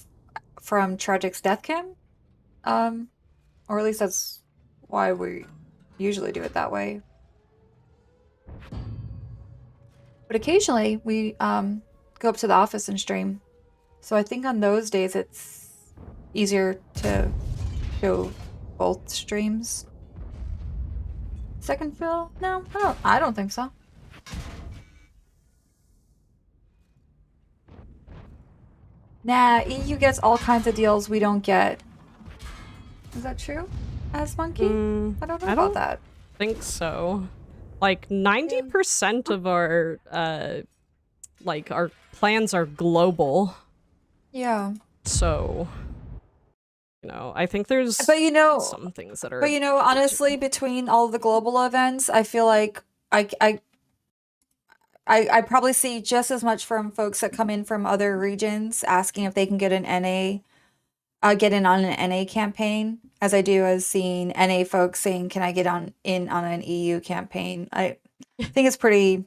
from Tragic's death cam? Or at least that's why we usually do it that way. But occasionally we go up to the office and stream. So I think on those days it's easier to show both streams. Second fill? No, I don't think so. Nah, EU gets all kinds of deals we don't get. Is that true? As Monkey? I don't know about that. Think so. Like 90% of our like our plans are global. Yeah. So you know, I think there's But you know, some things that are But you know, honestly, between all the global events, I feel like I probably see just as much from folks that come in from other regions asking if they can get an get in on an NA campaign as I do as seeing NA folks saying, "Can I get in on an EU campaign?" I think it's pretty.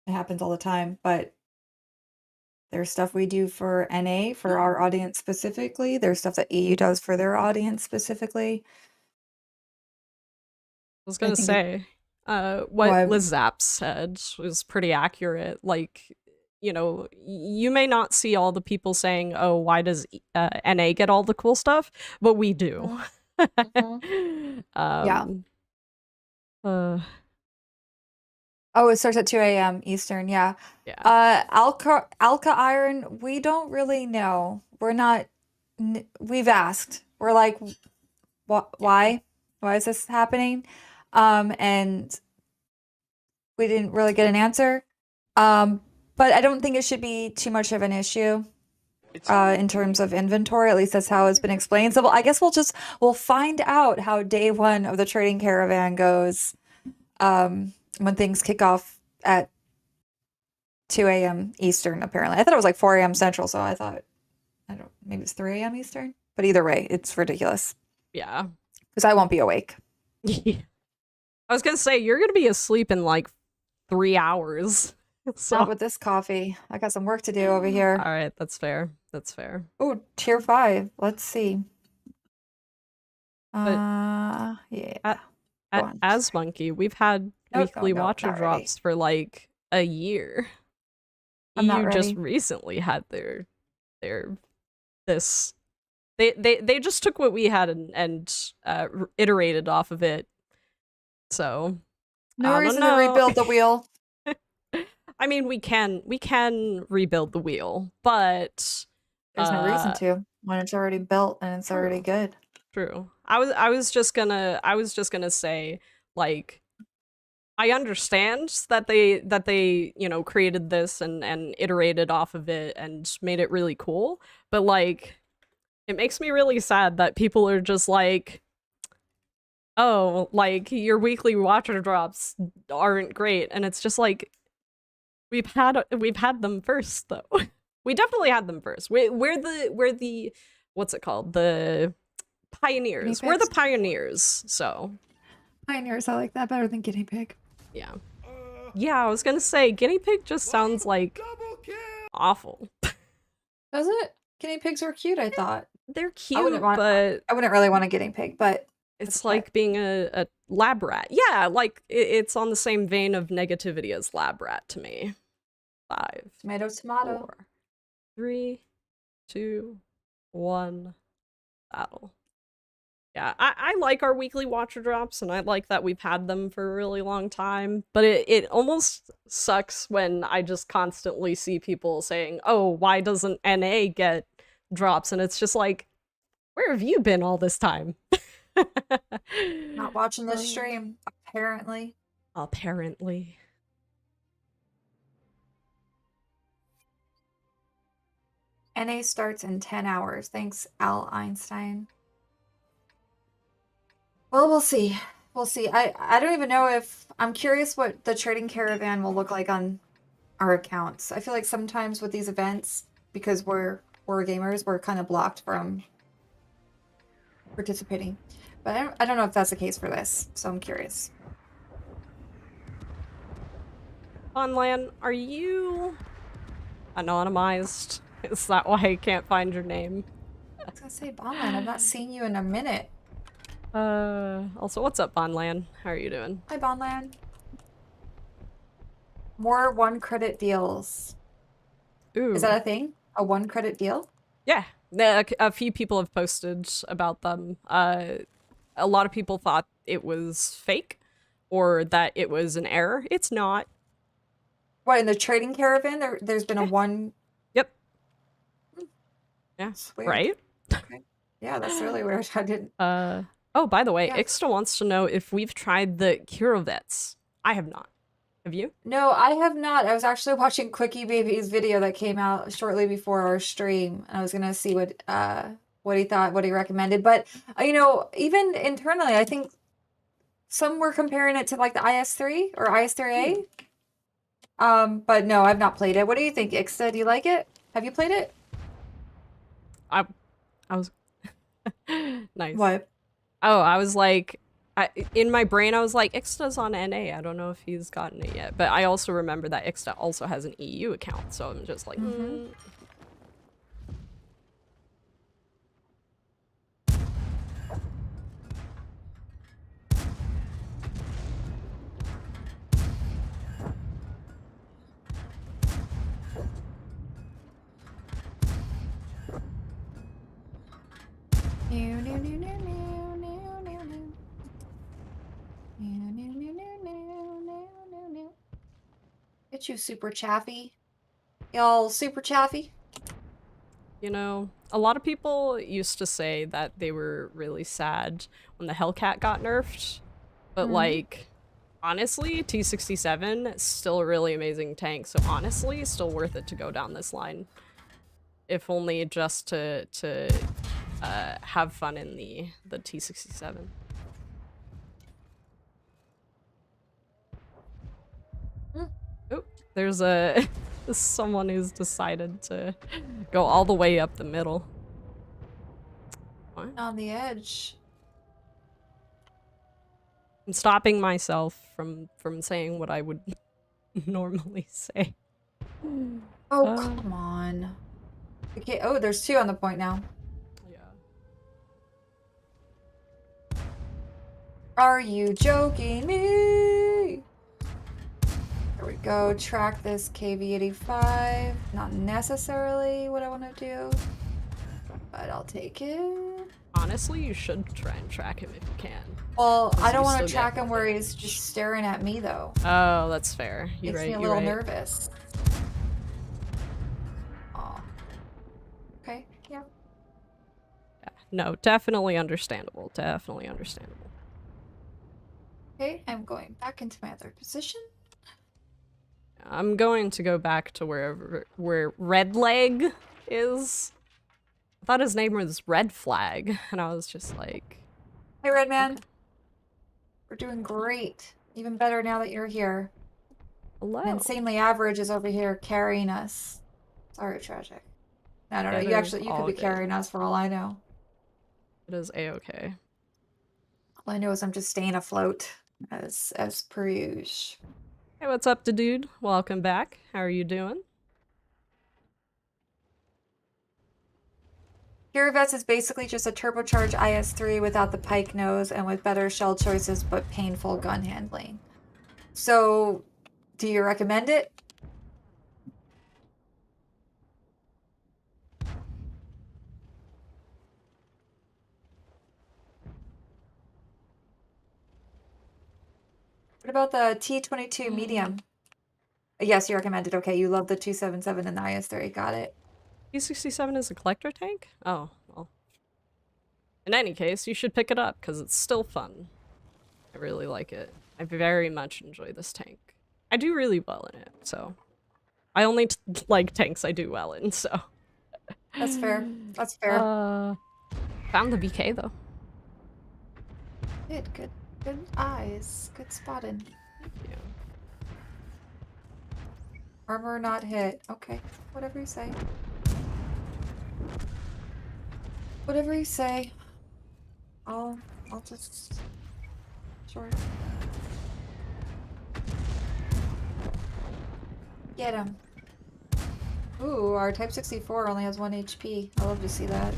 It happens all the time, but there's stuff we do for NA for our audience specifically. There's stuff that EU does for their audience specifically. I was gonna think say, what Liz Zapp said was pretty accurate. Like, you know, you may not see all the people saying, "Oh, why does NA get all the cool stuff?" But we do. Yeah. Uh, Oh, it starts at 2 a.m. Eastern. Yeah. yeah. Alka Iron, we don't really know. We're not. We've asked. We're like, why? Why is this happening? And we didn't really get an answer. But I don't think it should be too much of an issue. In terms of inventory, at least that's how it's been explained. So I guess we'll find out how day one of the trading caravan goes. When things kick off at 2 a.m. Eastern, apparently. I thought it was like 4 a.m. Central, so I thought, maybe it's 3 a.m. Eastern. But either way, it's ridiculous. Yeah. Because I won't be awake. I was gonna say, you're gonna be asleep in like 3 hours. So. Not with this coffee. I got some work to do over here. All right, that's fair. That's fair. Oh, tier 5. Let's see. But yeah. As Monkey, we've had weekly watcher drops for like a year. I'm not ready. Just recently had their this. They just took what we had and iterated off of it. So no reason to rebuild the wheel. I mean, we can rebuild the wheel, but there's no reason to when it's already built and it's already good. True. I was just gonna say, like, I understand that they you know created this and iterated off of it and made it really cool, but like It makes me really sad that people are just like, oh, like your weekly watcher drops aren't great, and it's just like we've had them first though. We definitely had them first. We're the what's it called? The pioneers. We're the pigs? pioneers. So Pioneers, I like that better than guinea pig. yeah, yeah. I was gonna say guinea pig just sounds like awful. Does it? Guinea pigs are cute, I thought. They're I cute, wouldn't want. but I wouldn't really want a guinea pig, but it's that's like being a lab rat. Yeah, like it's on the same vein of negativity as lab rat to me. 5, tomato, tomato. 4, 3, 2, 1, battle. Yeah, I like our weekly watcher drops, and I like that we've had them for a really long time, but it almost sucks when I just constantly see people saying, oh, why doesn't NA get drops? And it's just like, where have you been all this time? Not watching this stream, apparently. Apparently. NA starts in 10 hours. Thanks, Al Einstein. Well, we'll see. We'll see. I don't even know if... I'm curious what the trading caravan will look like on our accounts. I feel like sometimes with these events, because we're gamers, we're kind of blocked from participating. But I don't know if that's the case for this, so I'm curious. Onlan, are you anonymized? Is that why I can't find your name? I was gonna say, Bonland, I've not seen you in a minute. Also, what's up, Bonlan? How are you doing? Hi, Bonland. More 1 credit deals. Ooh. Is that a thing? A 1 credit deal? Yeah, a few people have posted about them. A lot of people thought it was fake or that it was an error. It's not. What, in the trading caravan? There's been a 1... Yep. Yeah, That's weird. right? Okay. Yeah, that's really weird. I didn't... Oh, by the way, Yeah. Ixta wants to know if we've tried the Kurovets. I have not. Have you? No, I have not. I was actually watching Quickie Baby's video that came out shortly before our stream, and I was gonna see what he thought, what he recommended. But you know, even internally, I think some were comparing it to like the IS3 or IS3A. But no, I've not played it. What do you think, Ixta? Do you like it? Have you played it? I was nice. What? Oh, I was like, in my brain, I was like, Ixta's on NA. I don't know if he's gotten it yet. But I also remember that Ixta also has an EU account. So I'm just like, Get you, Super Chaffy. Y'all super chaffy? You know, a lot of people used to say that they were really sad when the Hellcat got nerfed. But like, honestly, T-67 is still a really amazing tank. So honestly, still worth it to go down this line. If only just to have fun in the T-67. Oh, there's a someone who's decided to go all the way up the middle. What? On the edge. I'm stopping myself from saying what I would normally say. Oh, come on. Okay, oh, there's 2 on the point now. Yeah. Are you joking me? There we go. Track this KV-85. Not necessarily what I want to do, but I'll take it. Honestly, you should try and track him if you can. Well, I don't you want still to get track him more where damage. he's just staring at me, though. Oh, that's fair. You're Makes right. me a You're little right. nervous. Oh. Okay, yeah. Yeah. No, definitely understandable. Definitely understandable. Okay, I'm going back into my other position. I'm going to go back to where Red Leg is. I thought his name was Red Flag, and I was just like, Hey, Redman. Okay. We're doing great. Even better now that you're here. hello. And Insanely Average is over here carrying us. Sorry, tragic. I don't know. It You is could all be good. carrying us for all I know. It is a-okay. All I know is I'm just staying afloat as per usual. Hey, what's up, dude? Welcome back. How are you doing? Hero Vets is basically just a turbocharged IS-3 without the pike nose and with better shell choices but painful gun handling. So, do you recommend it? What about the T-22 medium? Yes, you recommend it. Okay, you love the 277 and the IS-3. Got it. T-67 is a collector tank? Oh, well. In any case, you should pick it up, because it's still fun. I really like it. I very much enjoy this tank. I do really well in it, so... I only like tanks I do well in, so... That's fair. That's fair. Found the BK, though. Good eyes. Good spotting. Thank you. Armor not hit. Okay, whatever you say. Whatever you say. I'll just... Sure. Get him. Ooh, our Type 64 only has 1 HP. I love to see that.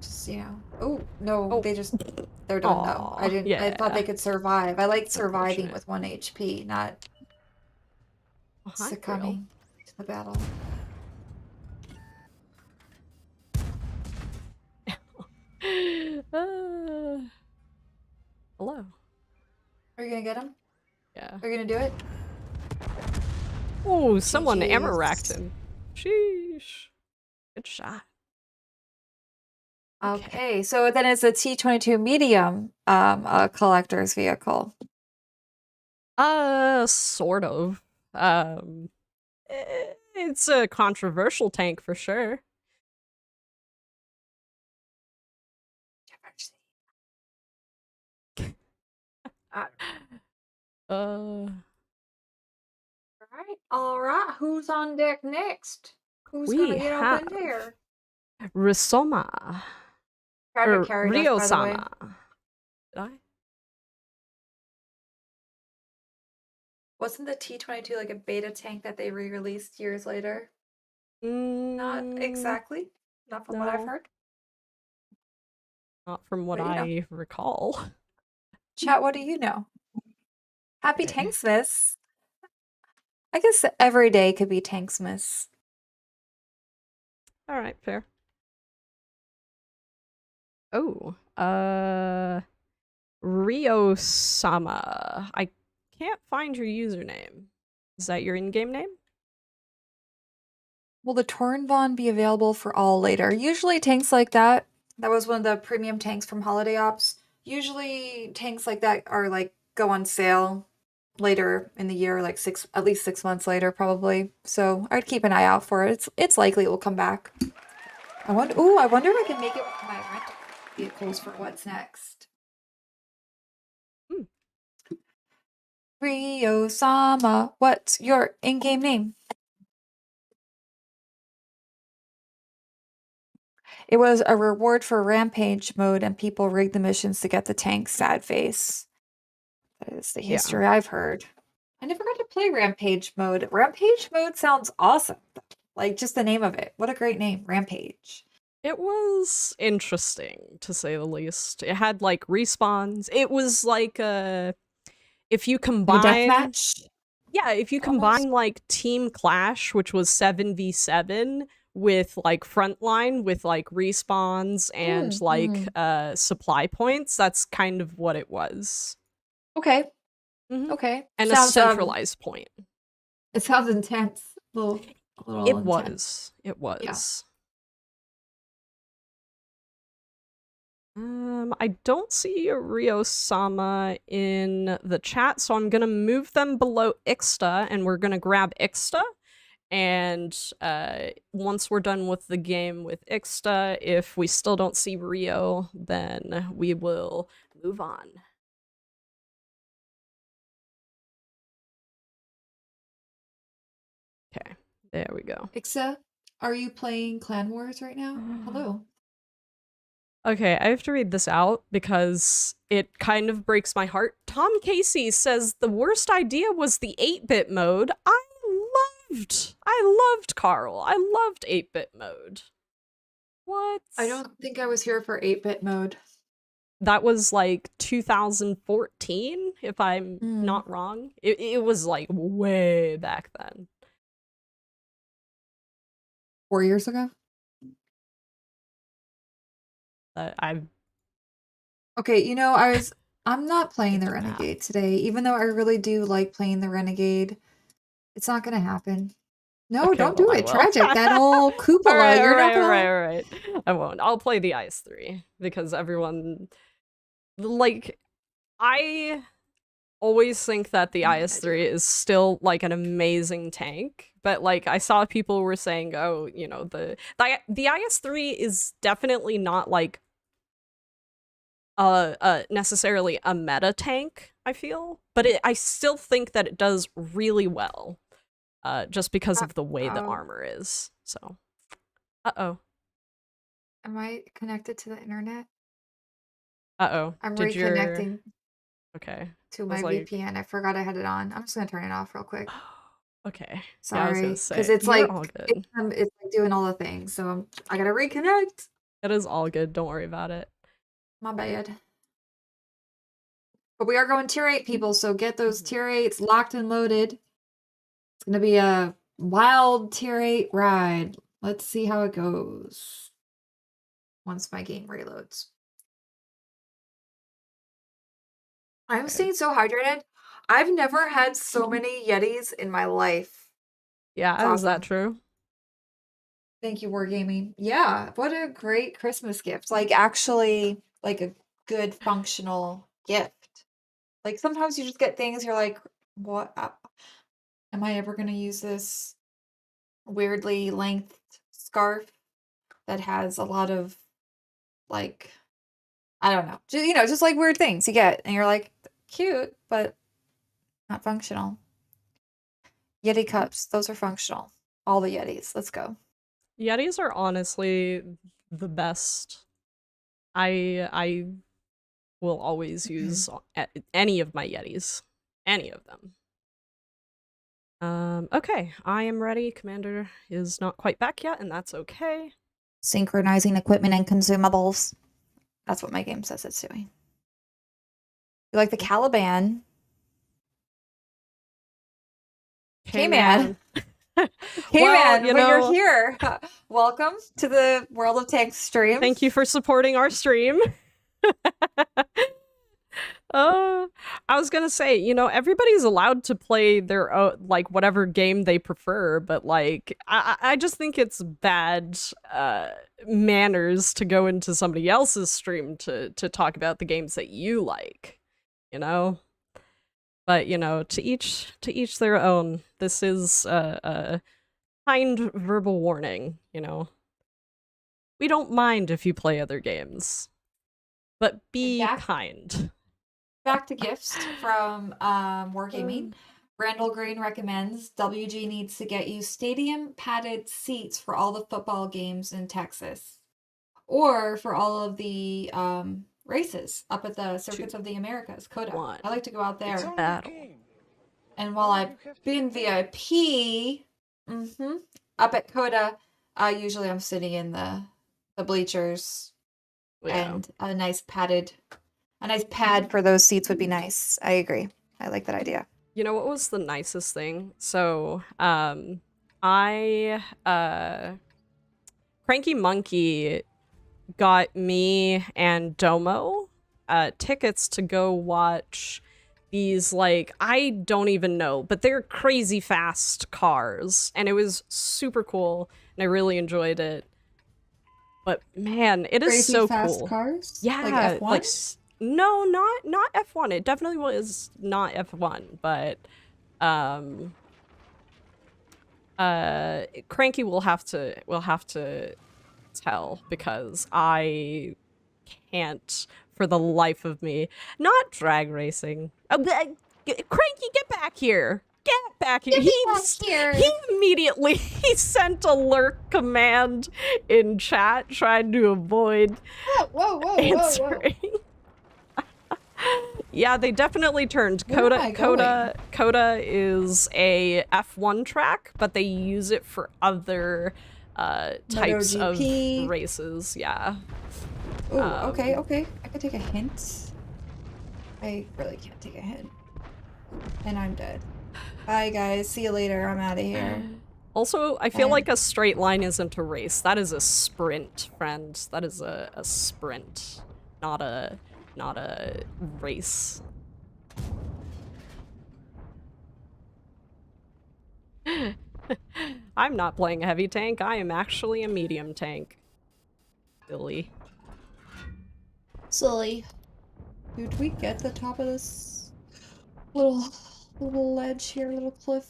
Just, you know. Oh, no, Oh. they're done though. Aw, I thought they yeah. could survive. I like surviving unfortunate. with 1 HP, not Oh, hi, succumbing to the battle. Hello. Are you gonna get him? Yeah. Are you gonna do it? Oh, someone GGs. ammo racked him. Sheesh. Good shot. Okay, so then it's a T-22 medium, a collector's vehicle. Sort of. It's a controversial tank for sure. All right. Who's on deck next? Who's We gonna get up in have- here? Risoma. Private carried us, by the way. Ryo-sama. Did I? Wasn't the T-22 like a beta tank that they re-released years later? Not exactly. Not from what I've no. heard. Not from what But, you know. I recall. Chat, what do you know? Happy Tanksmas. I guess every day could be Tanksmas. All right, fair. Oh, Ryo-sama. I can't find your username. Is that your in-game name? Will the Tornbon be available for all later? Usually tanks like that was one of the premium tanks from Holiday Ops. Usually tanks like that are like go on sale later in the year, like at least 6 months later, probably. So I'd keep an eye out for it. It's likely it will come back. I wonder if I can make it with my rental vehicles for what's next. Ryo-sama, what's your in-game name? It was a reward for rampage mode, and people rigged the missions to get the tank. Sad face. That is the history I've heard. I never got to play rampage mode. Rampage mode sounds awesome. Like just the name of it. What a great name, Rampage. It was interesting, to say the least. It had, like, respawns. It was like, if you combine... Deathmatch? Yeah, if you combine, like, Team Clash, which was 7v7, with, like, Frontline, with, like, respawns and, supply points, that's kind of what it was. Okay. Mhm. Okay. And Sounds, a centralized point. It sounds intense. A little It intense. was. It was. I don't see Ryo-sama in the chat, so I'm gonna move them below Ixta, and we're gonna grab Ixta, And once we're done with the game with Ixta, if we still don't see Rio, then we will move on. Okay, there we go. Ixa, are you playing Clan Wars right now? Hello. Okay, I have to read this out because it kind of breaks my heart. Tom Casey says the worst idea was the 8-bit mode. I loved Carl. I loved 8-bit mode. What? I don't think I was here for 8-bit mode. That was like 2014, if I'm not wrong. It was like way back then. 4 years ago? Okay, you know, I'm not playing the Renegade today, even though I really do like playing the Renegade. It's not gonna happen. No, Okay, don't well, do I it. will. Tragic. That whole cupola. Alright, You're not gonna. alright. I won't. I'll play the IS-3 because everyone, like, I always think that the IS-3 is still like an amazing tank, but like I saw people were saying, oh, you know, the IS-3 is definitely not like necessarily a meta tank, I feel, but I still think that it does really well, just because of the way the armor is. So, uh-oh. Am I connected to the internet? Uh-oh. I'm Did reconnecting Okay. to my like- VPN. I forgot I had it on. I'm just gonna turn it off real quick. Okay. Sorry, Yeah, I was gonna because say, it's you're like all good. it's like doing all the things. So I gotta reconnect. It is all good. Don't worry about it. My bad. But we are going tier 8, people, so get those tier 8s locked and loaded. It's gonna be a wild tier 8 ride. Let's see how it goes once my game reloads. I'm staying so hydrated. I've never had so many Yetis in my life. Yeah, It's is that awesome. true? Thank you, Wargaming. Yeah, what a great Christmas gift. Like, actually, like a good functional gift. Like, sometimes you just get things you're like, what? Am I ever going to use this weirdly lengthed scarf that has a lot of, like, I don't know. You know, just like weird things you get. And you're like, cute, but not functional. Yeti cups, those are functional. All the Yetis. Let's go. Yetis are honestly the best. I will always use any of my Yetis. Any of them. Okay, I am ready. Commander is not quite back yet, and that's okay. Synchronizing equipment and consumables. That's what my game says it's doing. You like the Caliban? Hey, man. Hey, Well, man, you but know- you're here. Welcome to the World of Tanks stream. Thank you for supporting our stream. I was gonna say, you know, everybody's allowed to play their own, like, whatever game they prefer, but, like, I just think it's bad manners to go into somebody else's stream to talk about the games that you like, you know? But, you know, to each their own. This is a kind verbal warning, you know? We don't mind if you play other games, but be kind. Back to gifts from Wargaming. Randall Green recommends WG needs to get you stadium padded seats for all the football games in Texas, or for all of the races up at the Circuits of the Americas, CODA. I like to go out there. Battle. And while I've been VIP, up at CODA, usually I'm sitting in the bleachers, and a nice pad for those seats would be nice. I agree. I like that idea. You know what was the nicest thing? So, Cranky Monkey got me and Domo tickets to go watch these, like, I don't even know, but they're crazy fast cars, and it was super cool, and I really enjoyed it. But man, it is Crazy so fast cool. cars? Yeah, Like F1? No, not F1. It definitely was not F1, but Cranky will have to tell because I can't for the life of me. Not drag racing. Cranky, get back here. Get back here. He immediately he sent a lurk command in chat trying to avoid Whoa. answering. Yeah, they definitely turned. Where am I Coda is a F1 track, but they use it for other types of MotoGP. races. Yeah. Ooh, okay. I could take a hint. I really can't take a hint. And I'm dead. Bye, guys. See you later. I'm out of here. Also, I feel Bye. like a straight line isn't a race. That is a sprint, friend. That is a sprint, not a race. I'm not playing a heavy tank. I am actually a medium tank. Silly. Silly. Dude, we get the top of this little ledge here, little cliff?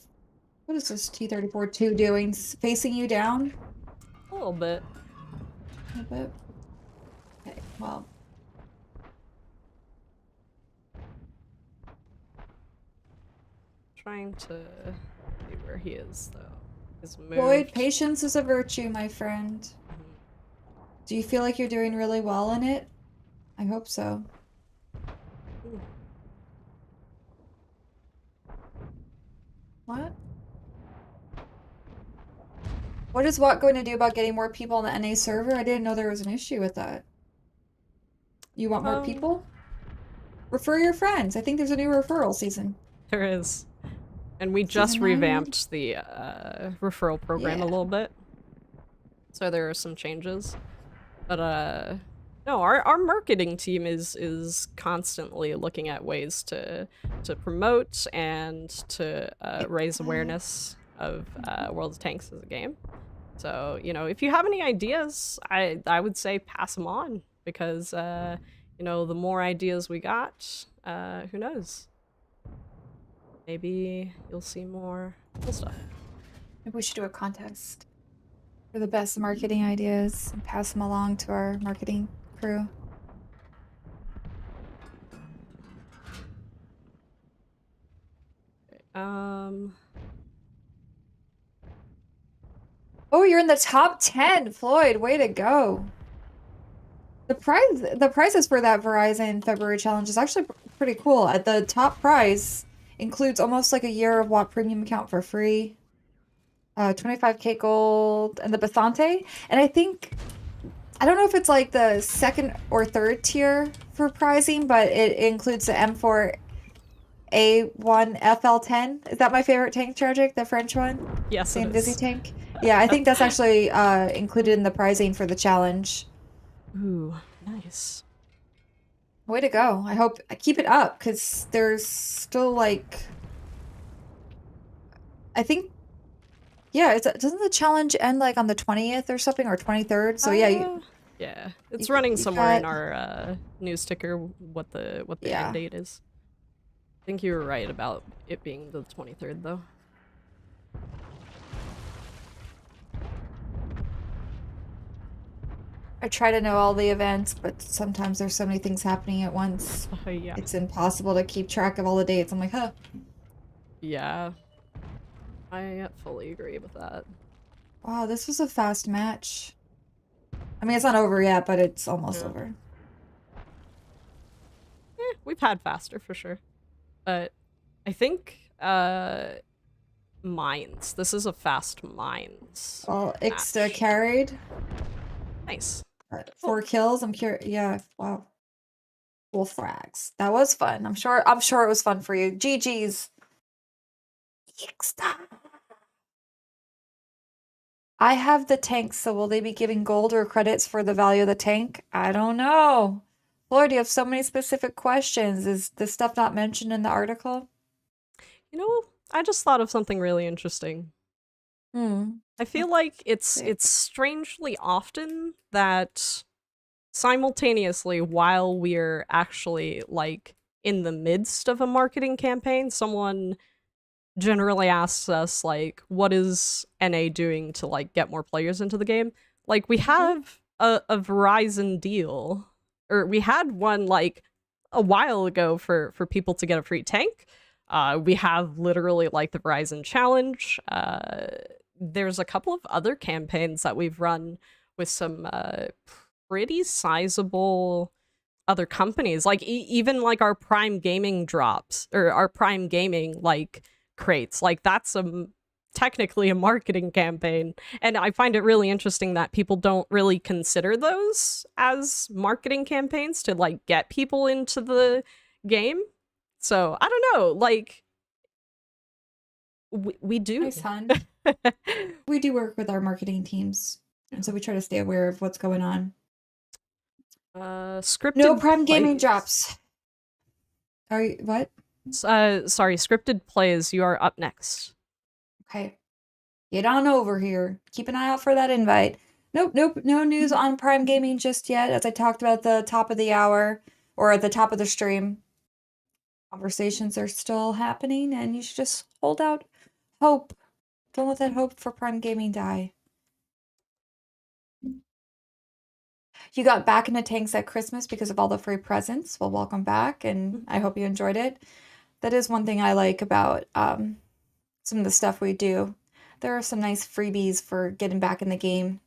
What is this T-34-2 doing? Facing you down? A little bit. A little bit? Okay, well. Trying to see where he is, though. He's moved. Lloyd, patience is a virtue, my friend. Do you feel like you're doing really well in it? I hope so. Ooh. What? What is Watt going to do about getting more people on the NA server? I didn't know there was an issue with that. You want more people? Refer your friends. I think there's a new referral season. There is. And we just Season 9? revamped the referral program a Yeah. little bit. So there are some changes. But no, our marketing team is constantly looking at ways to promote and to raise awareness of World of Tanks as a game. So, you know, if you have any ideas, I would say pass them on because you know, the more ideas we got, who knows? Maybe you'll see more cool stuff. Maybe we should do a contest for the best marketing ideas and pass them along to our marketing crew. Oh, you're in the top 10, Floyd. Way to go. The prizes for that Verizon February challenge is actually pretty cool. At the top prize includes almost like a year of Watt Premium account for free, 25k gold, and the Bethante. And I don't know if it's like the second or third tier for pricing, but it includes the M4 A1 FL10. Is that my favorite tank, Tragic? The French one? Yes, Same it Vizzy is. tank? Yeah, I think that's actually included in the pricing for the challenge. Ooh, nice. Way to go. I hope I keep it up because there's still like I think yeah, doesn't the challenge end like on the 20th or something or 23rd? So yeah, yeah, it's you- running you somewhere in got- our news ticker what the Yeah. end date is. I think you were right about it being the 23rd though. I try to know all the events, but sometimes there's so many things happening at once. Yeah. It's impossible to keep track of all the dates. I'm like, huh. Yeah. I fully agree with that. Wow, this was a fast match. I mean, it's not over yet, but it's almost Yeah. over. We've had faster for sure. But I think mines. This is a fast mines. Well, Ixta match. carried. Nice. 4 kills. I'm curious. Yeah, wow. Cool frags. That was fun. I'm sure it was fun for you. GG's. Ixta. I have the tanks, so will they be giving gold or credits for the value of the tank? I don't know. Lord, you have so many specific questions. Is this stuff not mentioned in the article? You know, I just thought of something really interesting. I feel like it's strangely often that simultaneously while we're actually like in the midst of a marketing campaign, someone generally asks us like, what is NA doing to like get more players into the game? Like we have a Verizon deal, or we had one like a while ago for people to get a free tank. We have literally like the Verizon challenge. There's a couple of other campaigns that we've run with some pretty sizable other companies, like even like our Prime Gaming drops, or our Prime Gaming like crates, like that's technically a marketing campaign, and I find it really interesting that people don't really consider those as marketing campaigns to like get people into the game. So I don't know, like we do. Nice, hun. We do work with our marketing teams, and so we try to stay aware of what's going on. Scripted No Prime Gaming plays. drops. Are you what? Sorry, scripted plays, you are up next. Okay. Get on over here. Keep an eye out for that invite. Nope. No news on Prime Gaming just yet. As I talked about at the top of the hour, or at the top of the stream, conversations are still happening, and you should just hold out hope. Don't let that hope for Prime Gaming die. You got back into tanks at Christmas because of all the free presents. Well, welcome back, and I hope you enjoyed it. That is one thing I like about some of the stuff we do. There are some nice freebies for getting back in the game.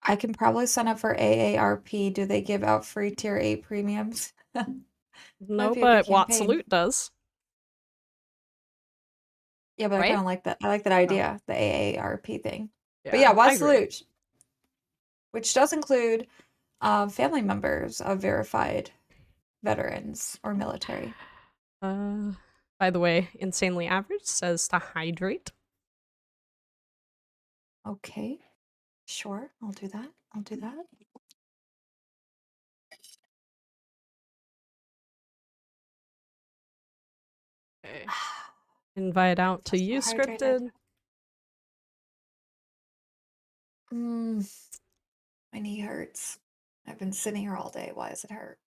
I can probably sign up for AARP. Do they give out free tier 8 premiums? No, be a good but Wat campaign. Salute does. Yeah, but I Right? kind of like that. I like that idea, the AARP thing. But Yeah, yeah, I Wat agree. Salute, which does include family members of verified veterans or military. By the way, Insanely Average says to hydrate. Okay, sure, I'll do that. I'll do that. Okay. Invite out to you, So hydrated. scripted. My knee hurts. I've been sitting here all day. Why does it hurt?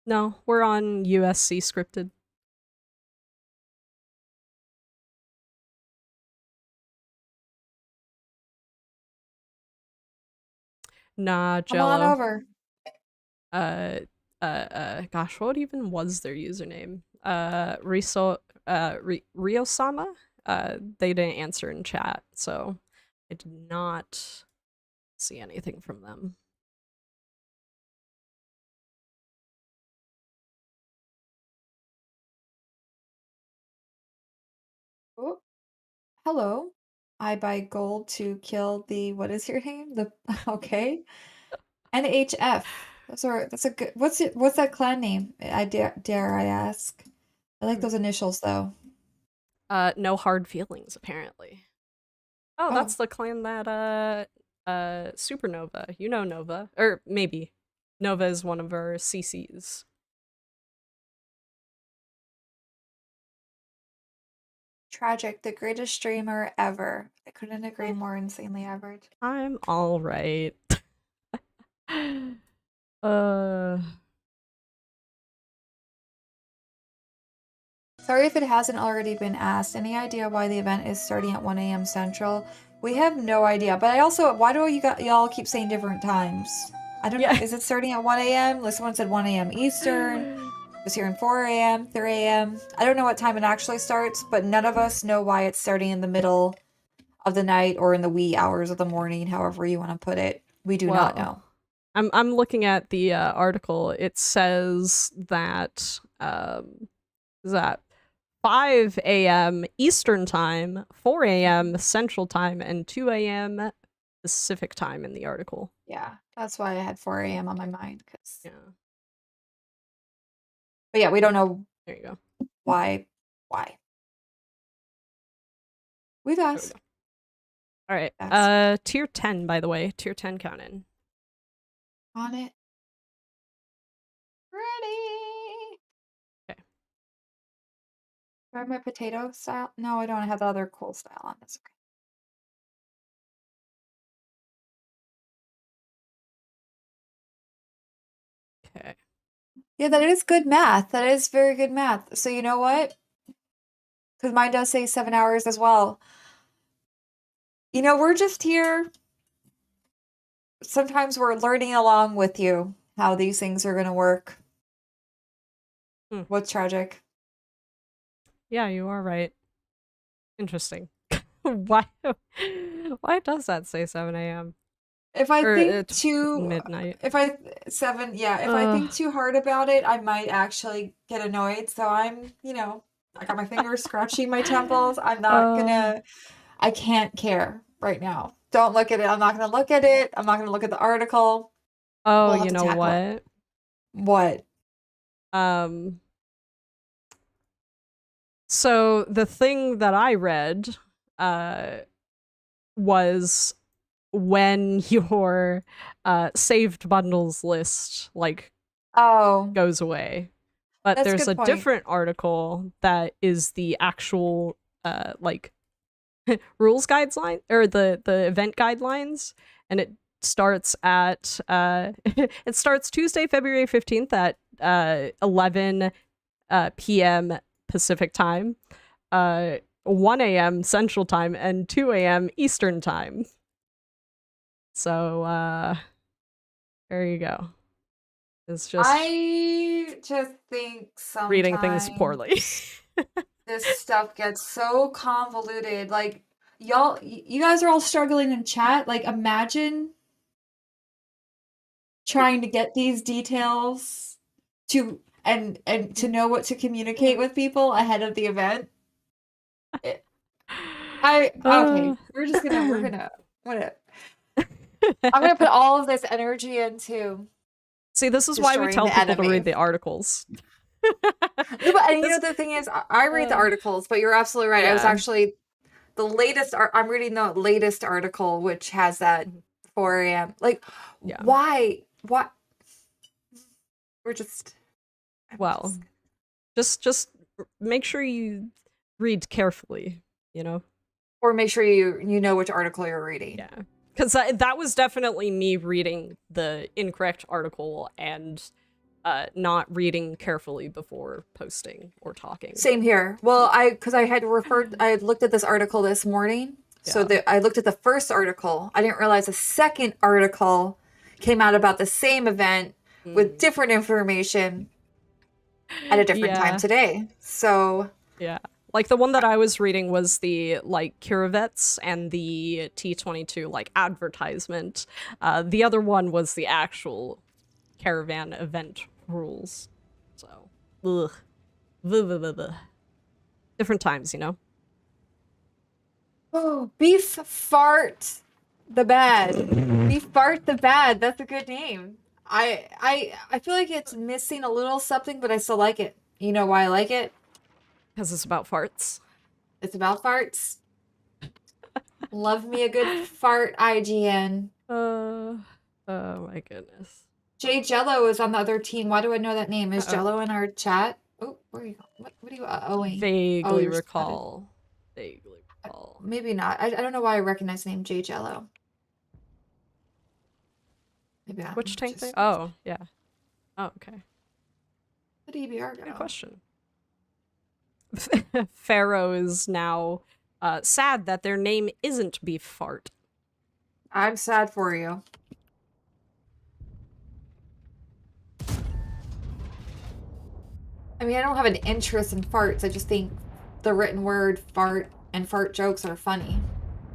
No, we're on USC scripted. Nah, Come on Jello. over. Gosh, what even was their username? Riosama? They didn't answer in chat, so I did not see anything from them. Oh, hello. I buy gold to kill the, what is your name? The okay. NHF. That's a good, what's that clan name? I dare I ask. I like those initials though. No hard feelings, apparently. Oh, that's the clan that, Supernova. You know Nova. Or maybe. Nova is one of our CCs. Tragic, the greatest streamer ever. I couldn't agree more. Insanely average. I'm alright. uh... Sorry if it hasn't already been asked. Any idea why the event is starting at 1 a.m. Central? We have no idea. But I also, why do y'all keep saying different times? I don't know. Is it starting at 1 a.m.? Like someone said 1 a.m. Eastern. Was here in 4 a.m., 3 a.m. I don't know what time it actually starts, but none of us know why it's starting in the middle of the night or in the wee hours of the morning, however you want to put it. We do not know. I'm looking at the article. It says that 5 a.m. Eastern time, 4 a.m. Central time, and 2 a.m. Pacific time in the article. Yeah, that's why I had 4 a.m. on my mind. Yeah. But yeah, we don't know. There you go. Why? We've asked. All right. Tier 10, by the way. Tier 10 count in. On it. Ready. Okay. Do I have my potato style? No, I don't have the other cool style on. That's Okay. Yeah, that is good math. That is very good math. So you know what? Because mine does say 7 hours as well. You know, we're just here. Sometimes we're learning along with you how these things are going to work. Hmm. What's tragic? Yeah, you are right. Interesting. Why? Why does that say 7 a.m. If I or think too, midnight? if I seven, yeah, if I think too hard about it, I might actually get annoyed. So I'm, I got my fingers scratching my temples. I'm not gonna, I can't care right now. Don't look at it. I'm not gonna look at it. I'm not gonna look at the article. Oh, We'll have you to know tackle it. what? What? So the thing that I read was when your saved bundles list Oh, goes away. But that's a there's good a point. different article that is the actual rules guideline or the event guidelines, and it starts at it starts Tuesday, February 15th at 11 p.m. Pacific time, 1 a.m. Central time, and 2 a.m. Eastern time. So there you go. It's just I just think reading things sometimes poorly. this stuff gets so convoluted. Like, you guys are all struggling in chat. Like, imagine trying to get these details and to know what to communicate with people ahead of the event. It- okay, I'm gonna put all of this energy into See, this is why we destroying tell the people to enemy. read the articles. No, but and the thing is, I read the articles, but you're absolutely right. I was Yeah. actually the latest. I'm reading the latest article, which has that 4 a.m. Like, Yeah. why? What? We're just. Well, just make sure you read carefully, Or make sure you know which article you're reading. Yeah. Because that was definitely me reading the incorrect article and not reading carefully before posting or talking. Same here. Well, because I had looked at this article this morning. So I looked at the first article. I didn't realize a second article came out about the same event with different information at a different time today. So yeah. Like the one that I was reading was the Curavets and the T22 advertisement. The other one was the actual caravan event rules. So, ugh. Different times, Oh, Beef Fart the Bad. Beef Fart the Bad. That's a good name. I feel like it's missing a little something, but I still like it. You know why I like it? Because it's about farts. It's about farts. Love me a good fart, IGN. Oh my goodness. Jay Jello is on the other team. Why do I know that name? Is Jello in our chat? Oh, where are you going? What are you owing? Vaguely you're recall. Vaguely recall. Maybe not. I don't know why I recognize the name Jay Jello. Maybe not. Which tank thing? Oh, yeah. Oh, okay. What EBR go? Good question. Pharaoh is now sad that their name isn't Beef Fart. I'm sad for you. I mean, I don't have an interest in farts. I just think the written word fart and fart jokes are funny.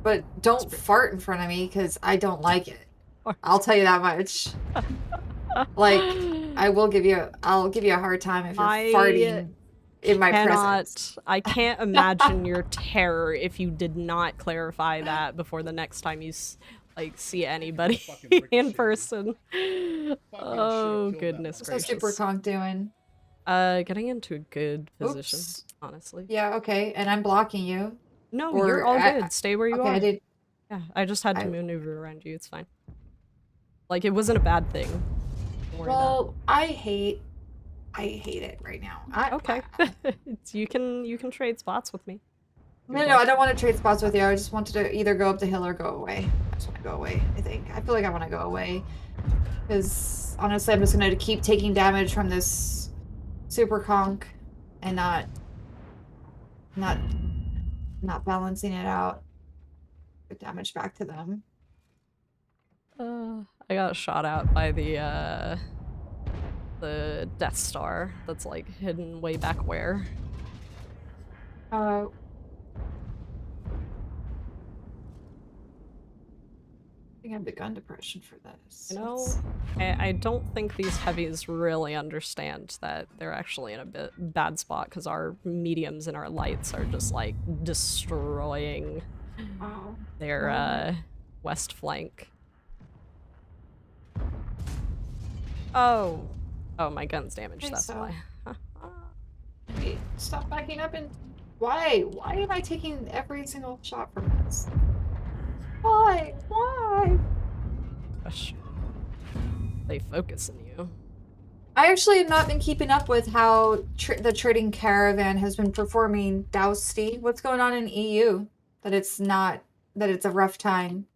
But don't fart in front of me because I don't like it. I'll tell you that much. I'll give you a hard time if you're farting in my presence. I can't imagine your terror if you did not clarify that before the next time you see anybody in person. Oh goodness gracious! What's Super Conk doing? Getting into a good position, honestly. Yeah, okay, and I'm blocking you. No, you're all good. Stay where you are. I did. Yeah, I just had to maneuver around you. It's fine. It wasn't a bad thing. Well, I hate it right now. Okay. You can trade spots with me. No, I don't want to trade spots with you. I just wanted to either go up the hill or go away. I just want to go away, I think. I feel like I want to go away. Because honestly, I'm just gonna keep taking damage from this super conch and not balancing it out. Good damage back to them. I got shot at by the Death Star that's like hidden way back where. Uh, I think I have the gun depression for this. You know, I don't think these heavies really understand that they're actually in a bit bad spot because our mediums and our lights are just like destroying Oh. their west flank. Oh, my gun's damaged. Okay, That's so- why. Wait, stop backing up and why? Why am I taking every single shot from this? Why? Why? Gosh. They focus on you. I actually have not been keeping up with how the trading caravan has been performing. Dousty, what's going on in EU? That it's a rough time.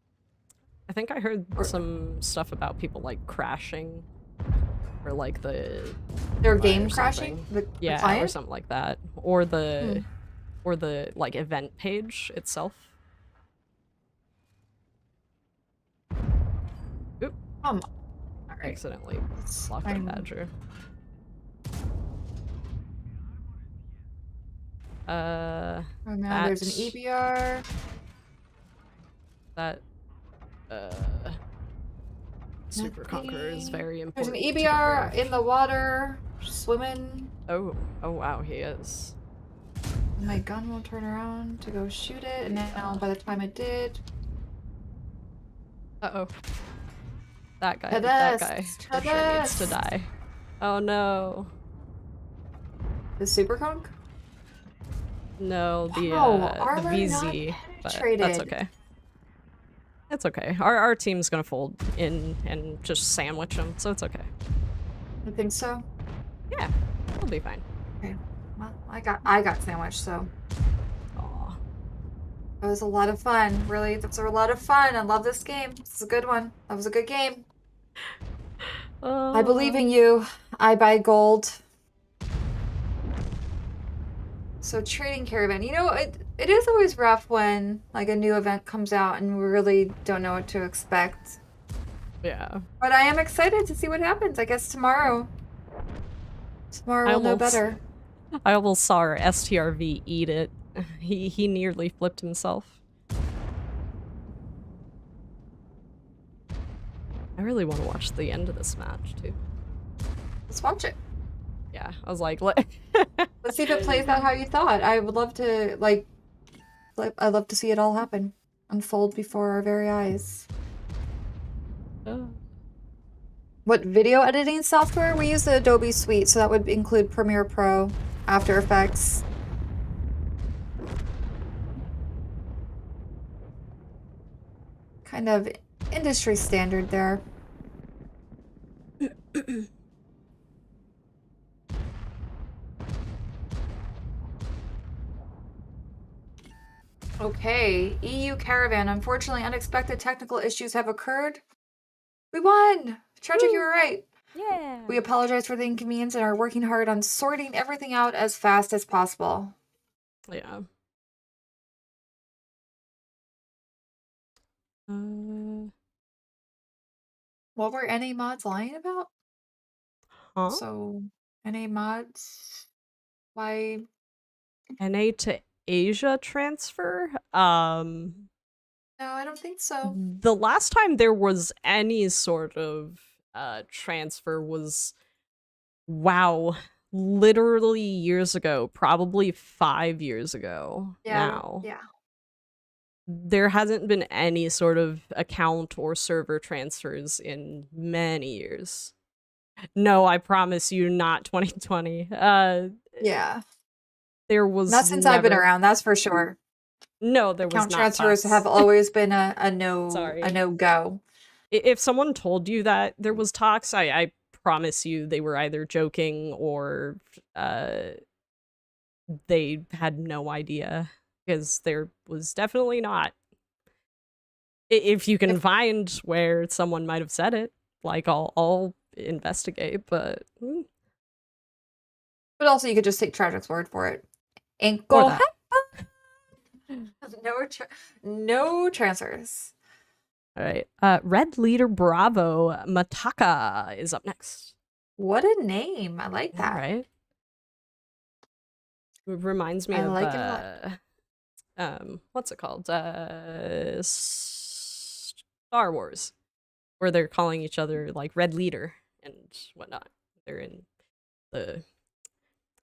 I think I heard some stuff about people like crashing, or like the Their UI game or crashing? something. The Yeah, or client? something like that, or the like event page itself. Oop! All right. Accidentally It's locked a fine. badger. Oh no, there's an That- EBR. That Super Conqueror is Nothing. very There's important. an to get EBR rid of. in the water, swimming. Oh wow, he is. My gun won't turn around to go shoot it, and now by the time it did, Uh-oh. That guy, To that this, guy to for sure needs to this. die. Oh no. the super conch. No, the Oh, armor VZ, not but that's penetrated. okay. It's okay. Our team's gonna fold in and just sandwich them, so it's okay. I think so. Yeah, we'll be fine. Okay. Well, I got sandwiched, so Aw. it was a lot of fun. Really, that's a lot of fun. I love this game. It's a good one. That was a good game. I believe in you. I buy gold. So trading caravan, you know, it is always rough when like a new event comes out and we really don't know what to expect. Yeah. But I am excited to see what happens. I guess tomorrow. Tomorrow we'll know better. I almost saw our STRV eat it. He nearly flipped himself. I really want to watch the end of this match too. Let's watch it. Yeah, I was like, let Let's see if it plays out how you thought. I would love to I'd love to see it all happen, unfold before our very eyes. What video editing software? We use the Adobe Suite, so that would include Premiere Pro, After Effects. Kind of industry standard there. Okay, EU Caravan. Unfortunately, unexpected technical issues have occurred. We won! Tragic, you were right. Yeah. We apologize for the inconvenience and are working hard on sorting everything out as fast as possible. Yeah. What were NA mods lying about? Huh? So, NA mods? Why? NA to Asia transfer? No, I don't think so. The last time there was any sort of transfer was, wow, literally years ago, probably 5 years ago now. Yeah. There hasn't been any sort of account or server transfers in many years. No, I promise you, not 2020. Yeah. There was Not since I've been never- around, that's for sure. No, there was Account not transfers talks. have always been a no Sorry. a no-go. If someone told you that there was talks, I promise you they were either joking or they had no idea, because there was definitely not. If you can find where someone might have said it. Like, I'll investigate, but But also, you could just take Tragic's word for it. Ain't or gonna that. happen. No transfers. All right. Red Leader Bravo Mataka is up next. What a name! I like All that. right. It reminds me I of like it a lot. what's it called? Star Wars, where they're calling each other like Red Leader and whatnot. They're in the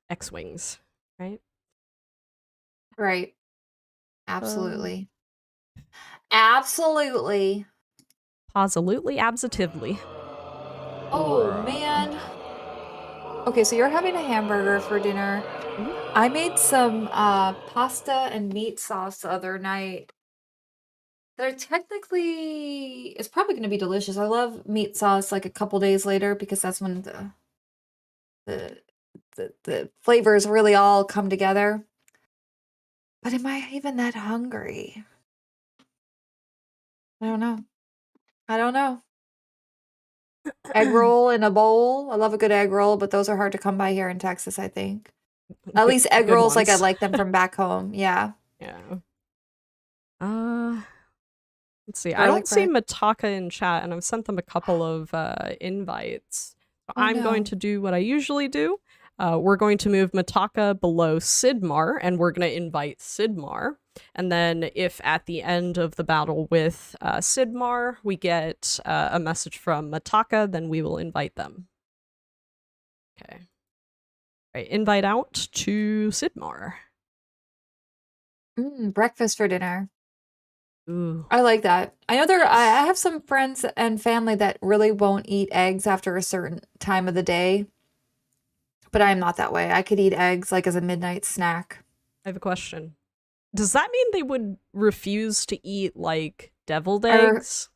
X-wings, right? Right. Absolutely. Absolutely. Absolutely, absolutely. Oh man. Okay, so you're having a hamburger for dinner. I made some pasta and meat sauce the other night. They're technically, it's probably going to be delicious. I love meat sauce like a couple days later because that's when the the flavors really all come together. But am I even that hungry? I don't know. I don't know. Egg roll in a bowl. I love a good egg roll, but those are hard to come by here in Texas, I think. At least egg Good rolls like I ones. like them from back home. Yeah. Yeah. Let's see. I Garlic don't see bread. Mataka in chat, and I've sent them a couple of invites. Oh, I'm going no. to do what I usually do. We're going to move Mataka below Sidmar, and we're going to invite Sidmar. And then if at the end of the battle with Sidmar, we get a message from Mataka, then we will invite them. Okay. All right, invite out to Sidmar. Breakfast for dinner. Ooh. I like that. I know I have some friends and family that really won't eat eggs after a certain time of the day, but I'm not that way. I could eat eggs like as a midnight snack. I have a question. Does that mean they would refuse to eat, like, deviled Or- eggs?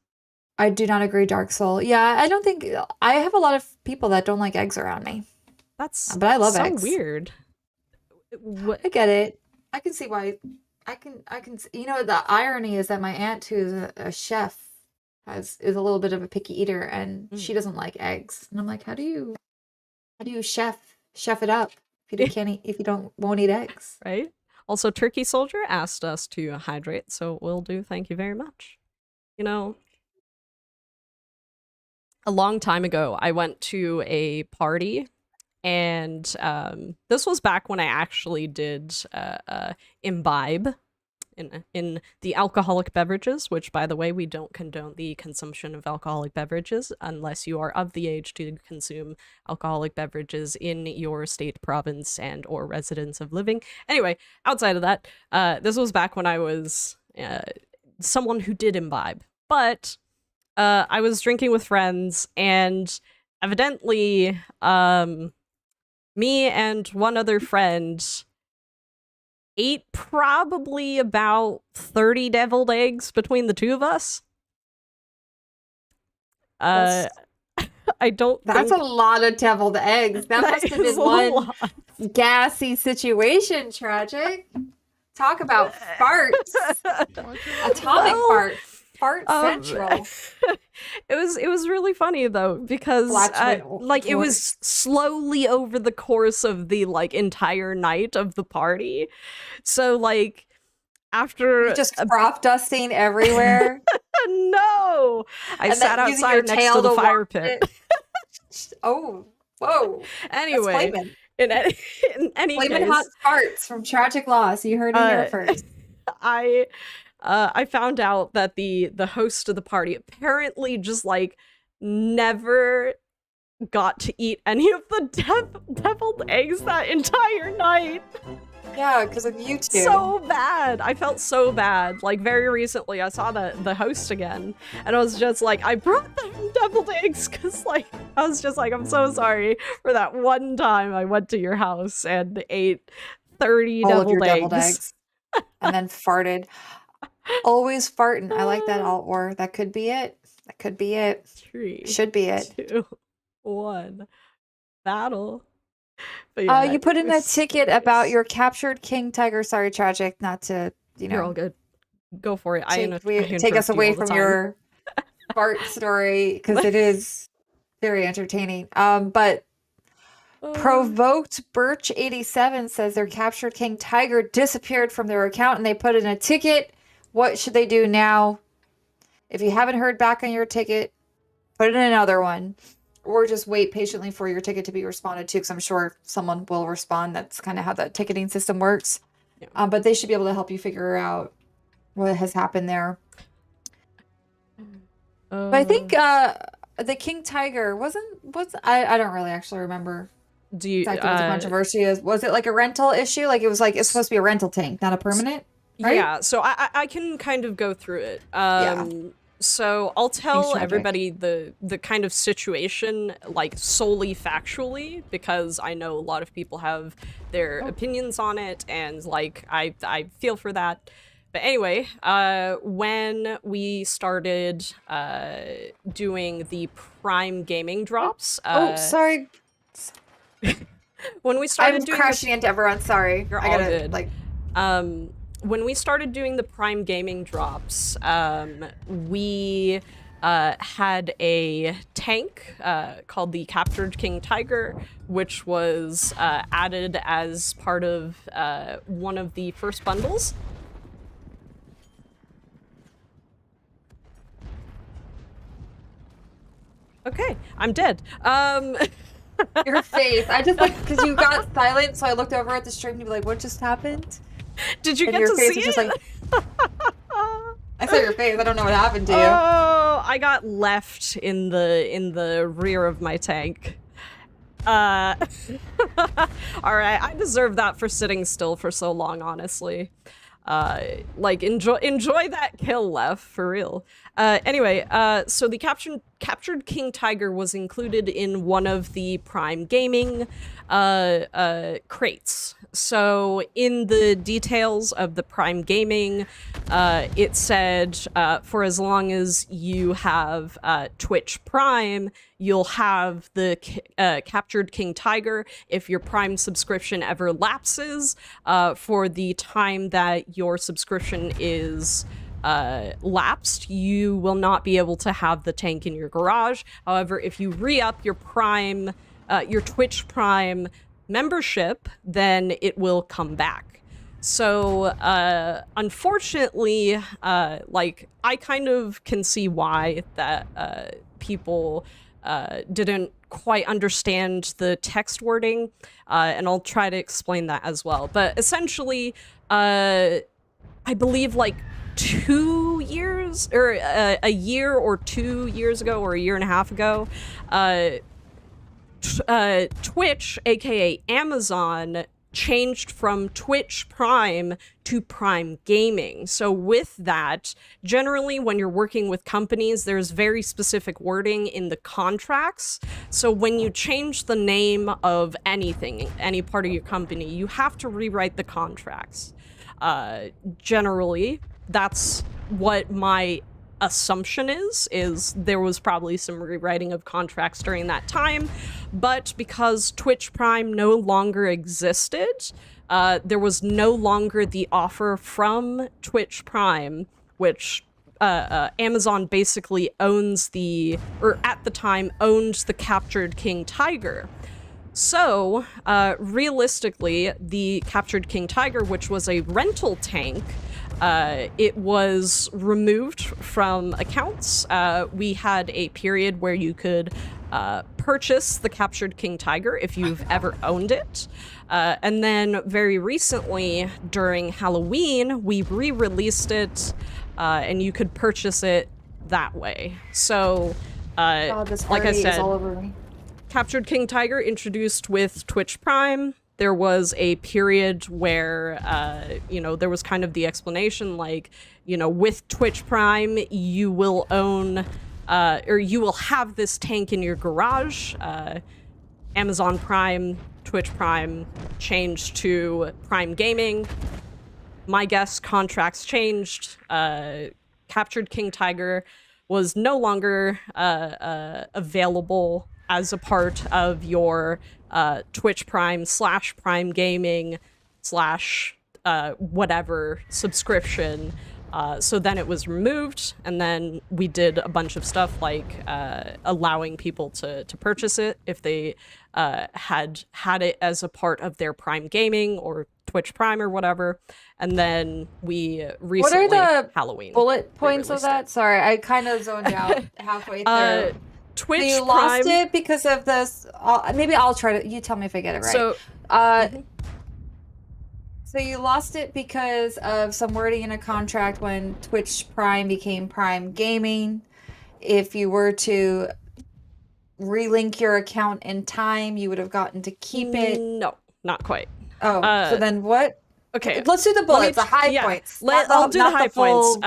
I do not agree, Dark Soul. Yeah, I don't think I have a lot of people that don't like eggs around me. That's But I love so eggs. weird. What? I get it. I can see why. You know, the irony is that my aunt, who's a chef, is a little bit of a picky eater, and she doesn't like eggs. And I'm like, how do you chef it up if you won't eat eggs? Right? Also, Turkey Soldier asked us to hydrate, so we'll do. Thank you very much. You know, a long time ago, I went to a party, and this was back when I actually did imbibe in the alcoholic beverages, which, by the way, we don't condone the consumption of alcoholic beverages unless you are of the age to consume alcoholic beverages in your state, province, and or residence of living. Anyway, outside of that, this was back when I was someone who did imbibe, but I was drinking with friends, and evidently me and one other friend ate probably about 30 deviled eggs between the two of us. I don't That's think a lot of deviled eggs. That must have is been a one lot. gassy situation. Tragic. Talk about farts. Atomic Well, fart. Fart central. It was really funny though, because like it was slowly over the course of the like entire night of the party. So like after Just crop dusting everywhere. no, I And sat then using your outside next tail to the to fire wash pit. Oh, whoa. Anyway, That's in any Flamin' case, hot farts from Tragic Loss. You heard it here first. I found out that the host of the party apparently just like never got to eat any of the deviled eggs that entire night. Yeah, because of you two. So bad. I felt so bad. Like very recently I saw the host again, and I was just like, I brought them deviled eggs because like I was just like, I'm so sorry for that one time I went to your house and ate 30 All of your deviled deviled eggs. And then farted. Always farting. I like that alt war. That could be it. That could be it. 3, Should be it. 2, 1. Battle. But yeah, You put in it a was ticket nice. about your captured king tiger. Sorry, Tragic, not to, You're all good. Go for it. take us away from your fart story because it is very entertaining. But Provoked Birch 87 says their captured king tiger disappeared from their account and they put in a ticket. What should they do now? If you haven't heard back on your ticket, put in another one. Or just wait patiently for your ticket to be responded to, because I'm sure someone will respond. That's kind of how the ticketing system works. Yeah. But they should be able to help you figure out what has happened there. But I think the King Tiger was I don't really actually remember do you exactly what the controversy is. Was it like a rental issue? Like it was like it's supposed to be a rental tank, not a permanent? Right? Yeah, so I can kind of go through it. So I'll tell tragic. everybody the kind of situation, like, solely factually, because I know a lot of people have their opinions on it, and, like, I feel for that. But anyway, when we started doing the Prime Gaming drops... sorry. when we started I'm doing crashing into everyone. Sorry. You're I all gotta, good. like... When we started doing the Prime Gaming drops, we had a tank called the Captured King Tiger, which was added as part of one of the first bundles. Okay, I'm dead. Your face. I just like because you got silent, so I looked over at the stream and be like, "What just happened?" Did you And get your to face see was it? just like. I saw your face. I don't know what happened to you. Oh, I got left in the rear of my tank. All right, I deserve that for sitting still for so long, honestly. Like, enjoy that kill, Left, for real. Anyway, so the captured King Tiger was included in one of the Prime Gaming crates. So in the details of the Prime Gaming, it said for as long as you have Twitch Prime, you'll have the Captured King Tiger. If your Prime subscription ever lapses, for the time that your subscription is lapsed, you will not be able to have the tank in your garage. However, if you re-up your Prime, your Twitch Prime membership, then it will come back. So, unfortunately, like, I kind of can see why that people didn't quite understand the text wording, and I'll try to explain that as well. But essentially, I believe like 2 years, or a year or 2 years ago, or a year and a half ago, Twitch, aka Amazon, changed from Twitch Prime to Prime Gaming. So with that, generally when you're working with companies, there's very specific wording in the contracts. So when you change the name of anything, any part of your company, you have to rewrite the contracts. Generally, that's what my assumption is there was probably some rewriting of contracts during that time, but because Twitch Prime no longer existed, there was no longer the offer from Twitch Prime, which Amazon basically owns or at the time owned the Captured King Tiger. So, realistically, the Captured King Tiger, which was a rental tank, it was removed from accounts. We had a period where you could purchase the Captured King Tiger if you've ever owned it. And then very recently, during Halloween, we re-released it, and you could purchase it that way. So, God, this like I party said, is all over me. Captured King Tiger introduced with Twitch Prime. There was a period where, you know, there was kind of the explanation, like, you know, with Twitch Prime, you will own, or you will have this tank in your garage. Amazon Prime, Twitch Prime changed to Prime Gaming. My guess, contracts changed. Captured King Tiger was no longer available as a part of your Twitch Prime / Prime Gaming / whatever subscription. So then it was removed, and then we did a bunch of stuff like allowing people to purchase it if they had it as a part of their Prime Gaming or Twitch Prime or whatever. And then we recently, What are the Halloween, bullet points of re-released that? it. Sorry, I kind of zoned out halfway through. Twitch So you Prime. lost it because of this. Maybe I'll try to. You tell me if I get it right. So So you lost it because of some wording in a contract when Twitch Prime became Prime Gaming. If you were to relink your account in time, you would have gotten to keep it. No, not quite. Oh, so then what? Okay. Let's do the bullets, the high points. I'll do the high points.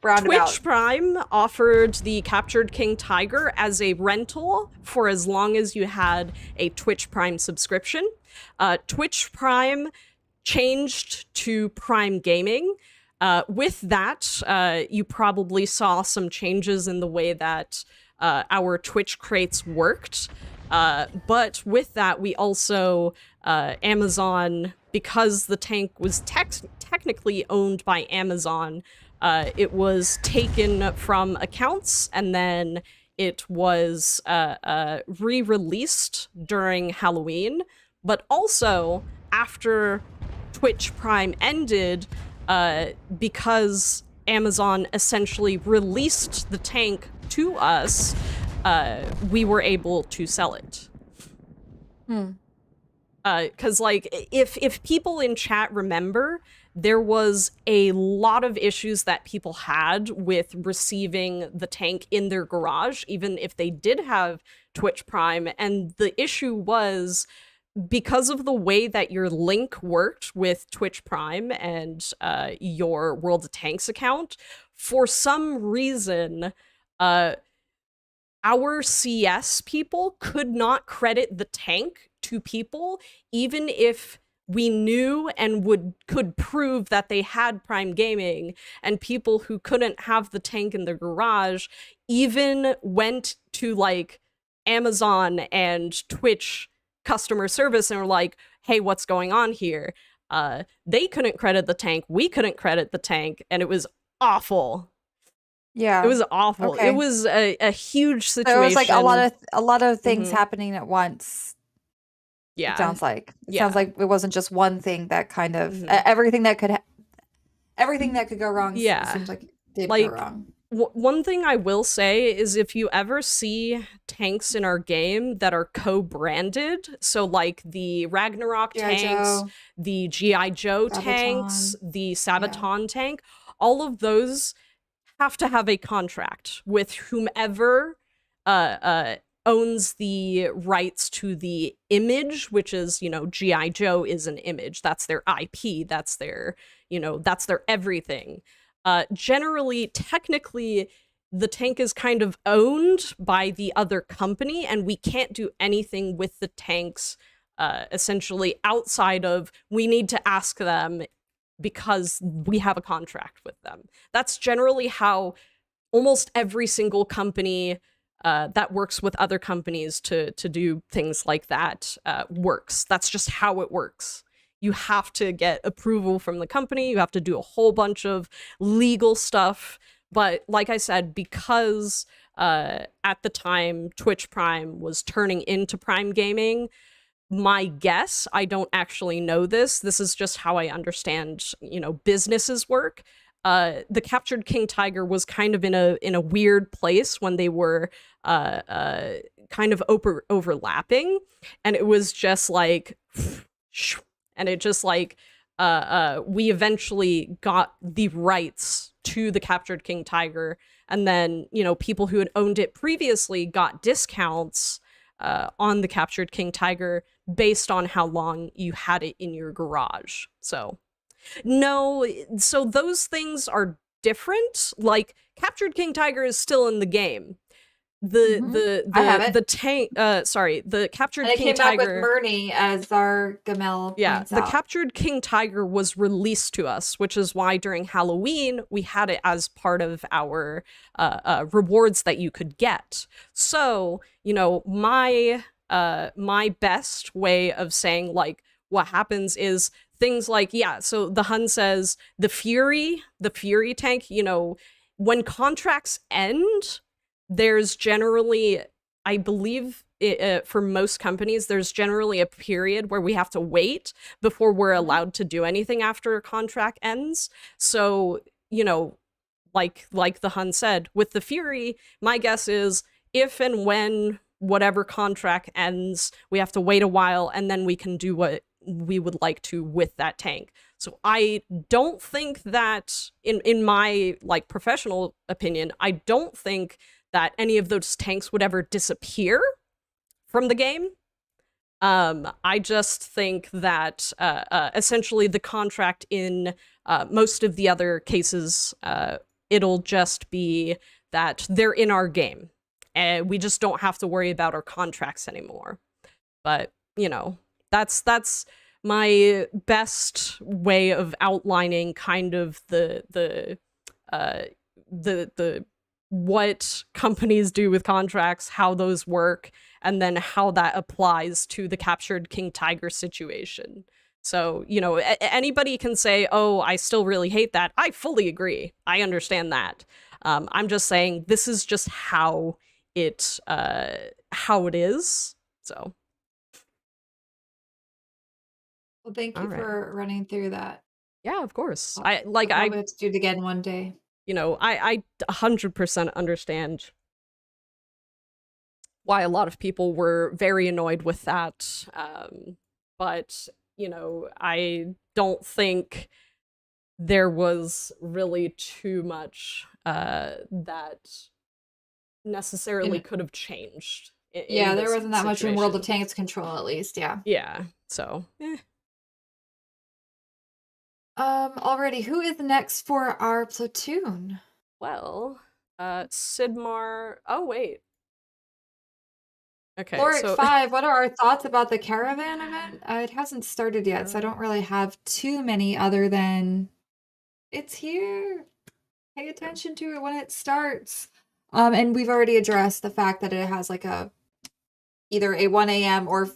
roundabout. Twitch Prime offered the Captured King Tiger as a rental for as long as you had a Twitch Prime subscription. Twitch Prime changed to Prime Gaming. With that, you probably saw some changes in the way that our Twitch crates worked. But with that, we also, Amazon, because the tank was technically owned by Amazon, it was taken from accounts and then it was re-released during Halloween. But also, after Twitch Prime ended, because Amazon essentially released the tank to us, we were able to sell it. Because, like, if people in chat remember, there was a lot of issues that people had with receiving the tank in their garage, even if they did have Twitch Prime. And the issue was, because of the way that your link worked with Twitch Prime and your World of Tanks account, for some reason, our CS people could not credit the tank to people, even if we knew and could prove that they had Prime Gaming, and people who couldn't have the tank in their garage even went to, like, Amazon and Twitch customer service and were like, hey, what's going on here? They couldn't credit the tank, we couldn't credit the tank, and it was awful. Yeah, It was awful. okay. It was a huge situation. So it was like a lot of things happening at once. Yeah. It sounds like Yeah. it wasn't just one thing that kind of Mhm. everything that could go wrong. Yeah. Seems like it did Like, go wrong. One thing I will say is, if you ever see tanks in our game that are co-branded, so like the Ragnarok G.I. tanks, Joe. the G.I. Joe Sabaton. tanks, the Sabaton tank, all of those have to have a contract with whomever owns the rights to the image, which is, G.I. Joe is an image. That's their IP. That's their, that's their everything. Generally, technically, the tank is kind of owned by the other company, and we can't do anything with the tanks, essentially, outside of we need to ask them because we have a contract with them. That's generally how almost every single company that works with other companies to do things like that works. That's just how it works. You have to get approval from the company. You have to do a whole bunch of legal stuff. But like I said, because at the time Twitch Prime was turning into Prime Gaming, my guess, I don't actually know this is just how I understand, businesses work. The Captured King Tiger was kind of in a weird place when they were kind of overlapping, and it was just like, and it just like, we eventually got the rights to the Captured King Tiger, and then, people who had owned it previously got discounts on the Captured King Tiger based on how long you had it in your garage. So those things are different. Like, Captured King Tiger is still in the game. I have it. The tank, the Captured And it King came back with Tiger. Murney, as our Gamel Yeah, points the out. Captured King Tiger was released to us, which is why during Halloween we had it as part of our rewards that you could get. So, my best way of saying, like, what happens is things like, yeah, so the Hun says the Fury tank, you know, when contracts end, there's generally, I believe, for most companies, there's generally a period where we have to wait before we're allowed to do anything after a contract ends. So, you know, like the Hun said, with the Fury, my guess is if and when whatever contract ends, we have to wait a while and then we can do what we would like to with that tank. So I don't think that, in my like professional opinion, I don't think that any of those tanks would ever disappear from the game. I just think that essentially the contract in most of the other cases, it'll just be that they're in our game, and we just don't have to worry about our contracts anymore. But, you know, that's my best way of outlining kind of the what companies do with contracts, how those work, and then how that applies to the captured King Tiger situation. So, you know, anybody can say, oh, I still really hate that. I fully agree. I understand that. I'm just saying this is just how it is. So. Well, thank you All right. for running through that. Yeah, of course. We'll probably have to do it again one day. You know, I 100% understand why a lot of people were very annoyed with that. But, you know, I don't think there was really too much that necessarily could have changed. Yeah, there wasn't that much in World of Tanks Control, at least, yeah. Yeah, so, Alrighty, who is next for our platoon? Well, Sidmar... Oh, wait. Okay, Loric 5, what are our thoughts about the caravan event? It hasn't started yet, so I don't really have too many other than it's here. Pay attention to it when it starts. And we've already addressed the fact that it has like either a 1 a.m. or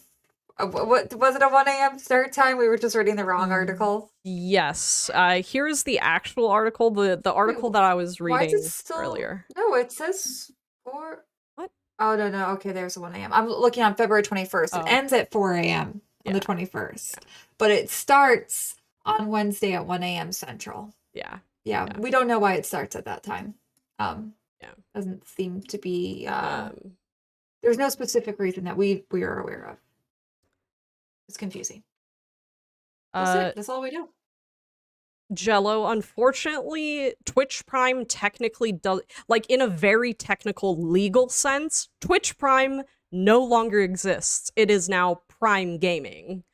what was it, a 1 a.m. start time? We were just reading the wrong article. Yes. Here's the actual article, the article that I was reading earlier. No, it says 4. What? Oh, no. Okay, there's a 1 a.m. I'm looking on February 21st. Oh. It ends at 4 a.m. on the 21st. But it starts on Wednesday at 1 a.m. Central. Yeah, we don't know why it starts at that time. Doesn't seem to be there's no specific reason that we are aware of. It's confusing. That's it. That's all we know. Jello, unfortunately, Twitch Prime technically does, like, in a very technical legal sense, Twitch Prime no longer exists. It is now Prime Gaming.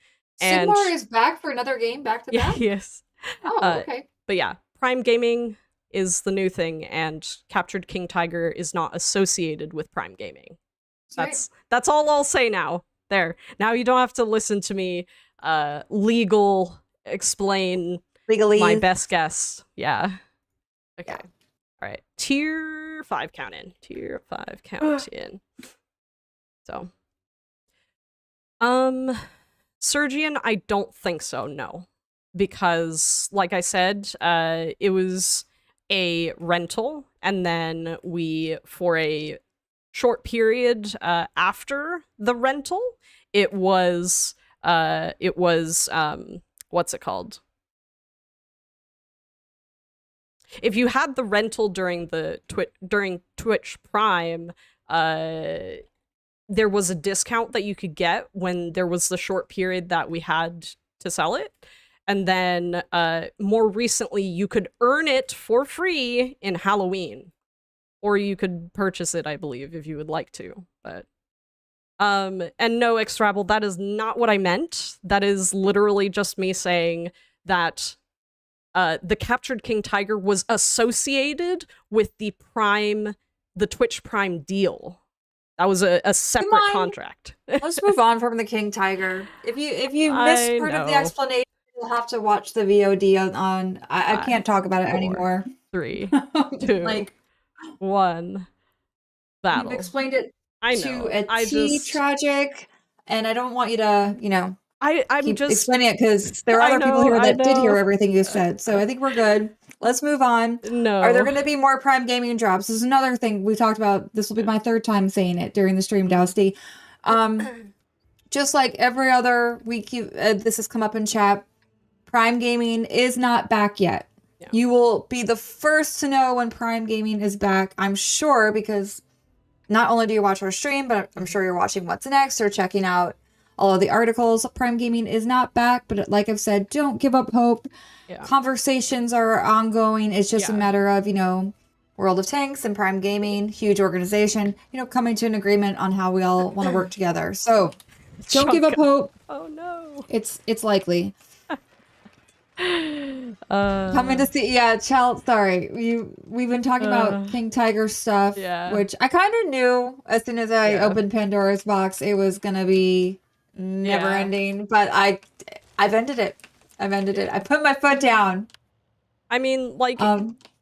And Sidmar is back for another game back to back? Yes. Oh, okay. But yeah, Prime Gaming is the new thing, and Captured King Tiger is not associated with Prime Gaming. That's all I'll say now. There. Now you don't have to listen to me explain Legally my best guess. Yeah. Okay. Yeah. All right. Tier 5 count in. Tier 5 count in. So. Sergian, I don't think so, no. Because, like I said, it was a rental, and then for a short period after the rental, it was what's it called? If you had the rental during Twitch Prime, there was a discount that you could get when there was the short period that we had to sell it. And then more recently, you could earn it for free in Halloween. Or you could purchase it, I believe, if you would like to. But and no, Xtrabble, that is not what I meant. That is literally just me saying that the Captured King Tiger was associated with the Twitch Prime deal. That was a separate contract. Let's move on from the King Tiger. If you missed part of the explanation, you'll have to watch the VOD on. I can't talk about it anymore. 3, 2, 1. Battle. You've explained it to a T tragic, and I don't want you to, I'm keep just explaining it because there are I other people know, here I that did hear know. everything you said. So I think we're good. Let's move on. Are there No. going to be more Prime Gaming drops? This is another thing we talked about. This will be my third time saying it during the stream, Dousty. Just like every other week, this has come up in chat. Prime Gaming is not back yet. Yeah. You will be the first to know when Prime Gaming is back, I'm sure, because not only do you watch our stream, but I'm sure you're watching What's Next or checking out all of the articles. Prime Gaming is not back, but like I've said, don't give up hope. Yeah. Conversations are ongoing. It's just a Yeah. matter of, World of Tanks and Prime Gaming, huge organization, coming to an agreement on how we all want to work together. So don't give up hope. Oh no. It's likely. Uh, Coming to see, yeah, sorry. We've been talking about King Tiger stuff, Yeah. which I kind of knew as soon as I Yeah. opened Pandora's box, it was gonna be never Yeah. ending. But I've ended it. I've ended it. I put my foot down. I mean, like,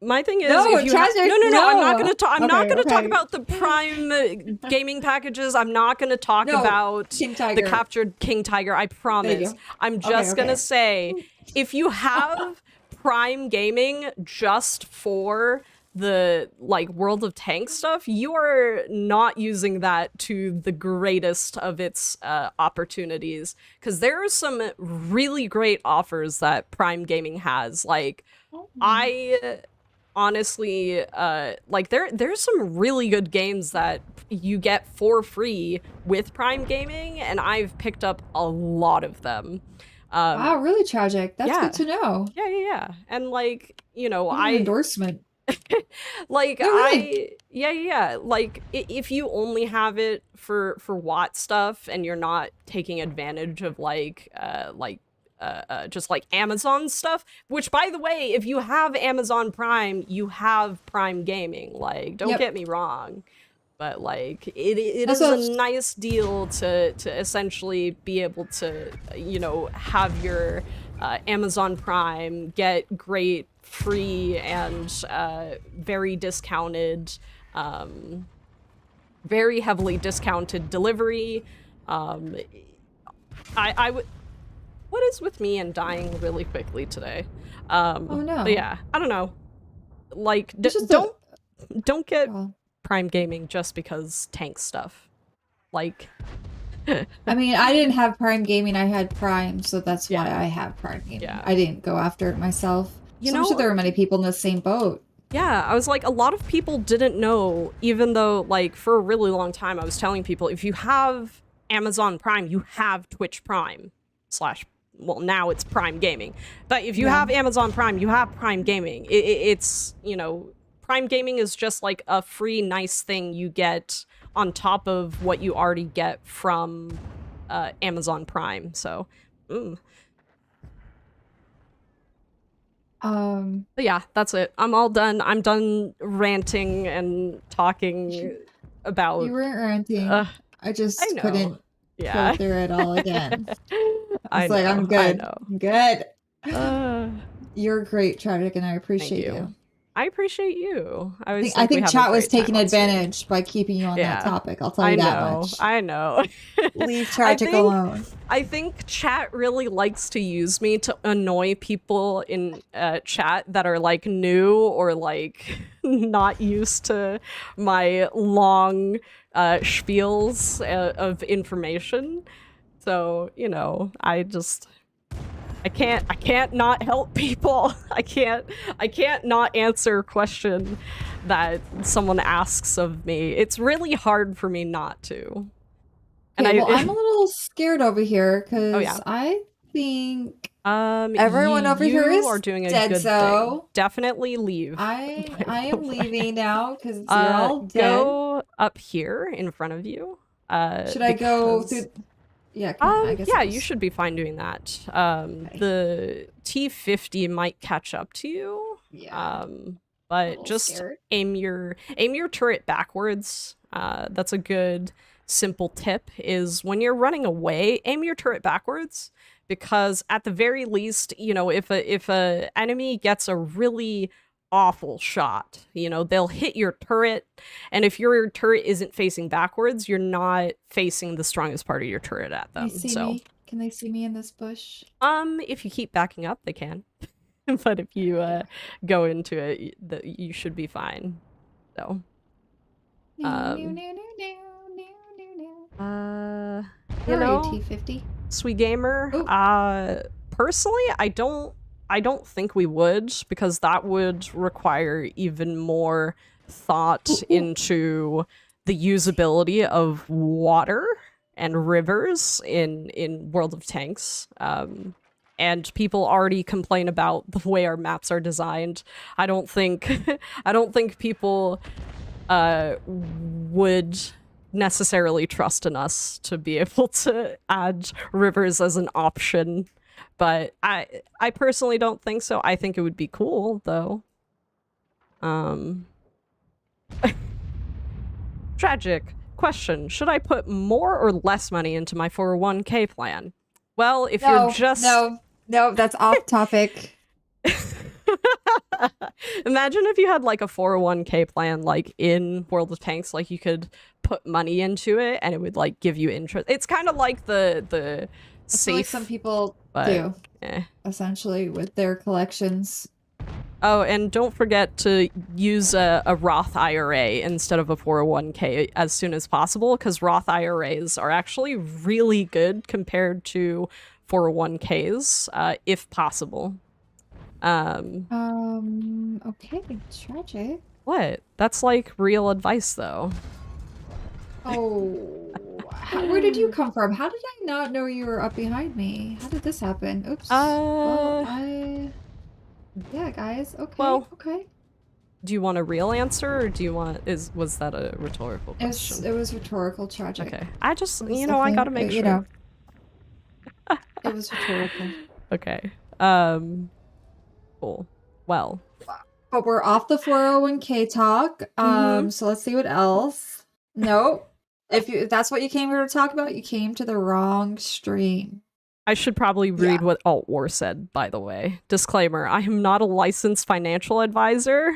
my thing is, No, if you ha- tragic, no, I'm not no. gonna talk. I'm not Okay, gonna talk okay. about the Prime gaming packages. I'm not gonna talk No, about King the Tiger. captured King Tiger. I promise. you. I'm just okay. gonna say, if you have Prime gaming just for the World of Tanks stuff, you are not using that to the greatest of its opportunities, because there are some really great offers that Prime gaming has. I honestly there's some really good games that you get for free with Prime gaming, and I've picked up a lot of them. Wow, really tragic. That's yeah. good to know. Yeah. And What an endorsement. like No, really. if you only have it for Watt stuff and you're not taking advantage of just Amazon stuff, which, by the way, if you have Amazon Prime, you have Prime Gaming. Don't Yep. get me wrong, but it That's is what- a nice deal to essentially be able to have your Amazon Prime get great free and very discounted, very heavily discounted delivery. I would. What is with me and dying really quickly today? Oh no. But yeah, I don't know. It's just don't get Well, Prime Gaming just because tank stuff. I mean, I didn't have Prime Gaming. I had Prime, so that's why Yeah. I have Prime Gaming. Yeah. I didn't go after it myself. You So I'm know- sure there are many people in the same boat. Yeah, I was like, a lot of people didn't know, even though, for a really long time, I was telling people, if you have Amazon Prime, you have Twitch Prime / well, now it's Prime Gaming. But if you Yeah. have Amazon Prime, you have Prime Gaming. It's, Prime Gaming is just a free, nice thing you get on top of what you already get from Amazon Prime. So, But yeah, that's it. I'm all done. I'm done ranting and talking about. You weren't ranting. I just I know. couldn't Yeah. go through it all again. I It's like, I'm know, good. I know. I'm good. Uh, You're great, Tragic, and I appreciate you. you. I appreciate you. I I think chat was taking advantage by keeping you on Yeah. that topic. I'll tell I you that know. much. I know. Leave Tragic think- alone. I think chat really likes to use me to annoy people in chat that are new or not used to my long spiels of information. So, I can't not help people. I can't not answer a question that someone asks of me. It's really hard for me not to. And Okay, well, I'm a little scared over here because yeah. I think everyone over you here is are doing a dead, good so thing. Definitely leave. I by am the way. leaving now because you're all dead. Go up here in front of you. Should I go because- through? Yeah, I guess yeah, I'll you just- should be fine doing that. The T50 might catch up to you. Yeah. But little just scared. aim your turret backwards. That's a good simple tip, is when you're running away, aim your turret backwards, because at the very least, if a enemy gets a really awful shot, they'll hit your turret, and if your turret isn't facing backwards, you're not facing the strongest part of your turret at Can them. you see So me? Can they see me in this bush? If you keep backing up, they can. But if you go into it, you should be fine. So, you Where are you, know, T50? Sweet Gamer, Ooh. personally, I don't think we would, because that would require even more thought into the usability of water and rivers in World of Tanks. And people already complain about the way our maps are designed. I don't think people would necessarily trust in us to be able to add rivers as an option. But I personally don't think so. I think it would be cool, though. Tragic. Question. Should I put more or less money into my 401k plan? Well, if you're just... No, that's off topic. Imagine if you had like a 401k plan like in World of Tanks, like you could put money into it and it would like give you interest. It's kind of like the safe, like some people do, essentially, with their collections. Oh, and don't forget to use a Roth IRA instead of a 401k as soon as possible, because Roth IRAs are actually really good compared to 401ks, if possible. Okay, tragic. What? That's like real advice, though. Oh, where did you come from? How did I not know you were up behind me? How did this happen? Oops. Yeah, guys. Okay. Well, okay. Do you want a real answer, or do you want was that a rhetorical question? It was rhetorical, tragic. Okay. I just I gotta make sure. It was rhetorical. Okay. Cool. Well. But we're off the 401k talk. So let's see what else. Nope. If that's what you came here to talk about, you came to the wrong stream. I should probably read what Alt War said, by the way. Disclaimer, I am not a licensed financial advisor,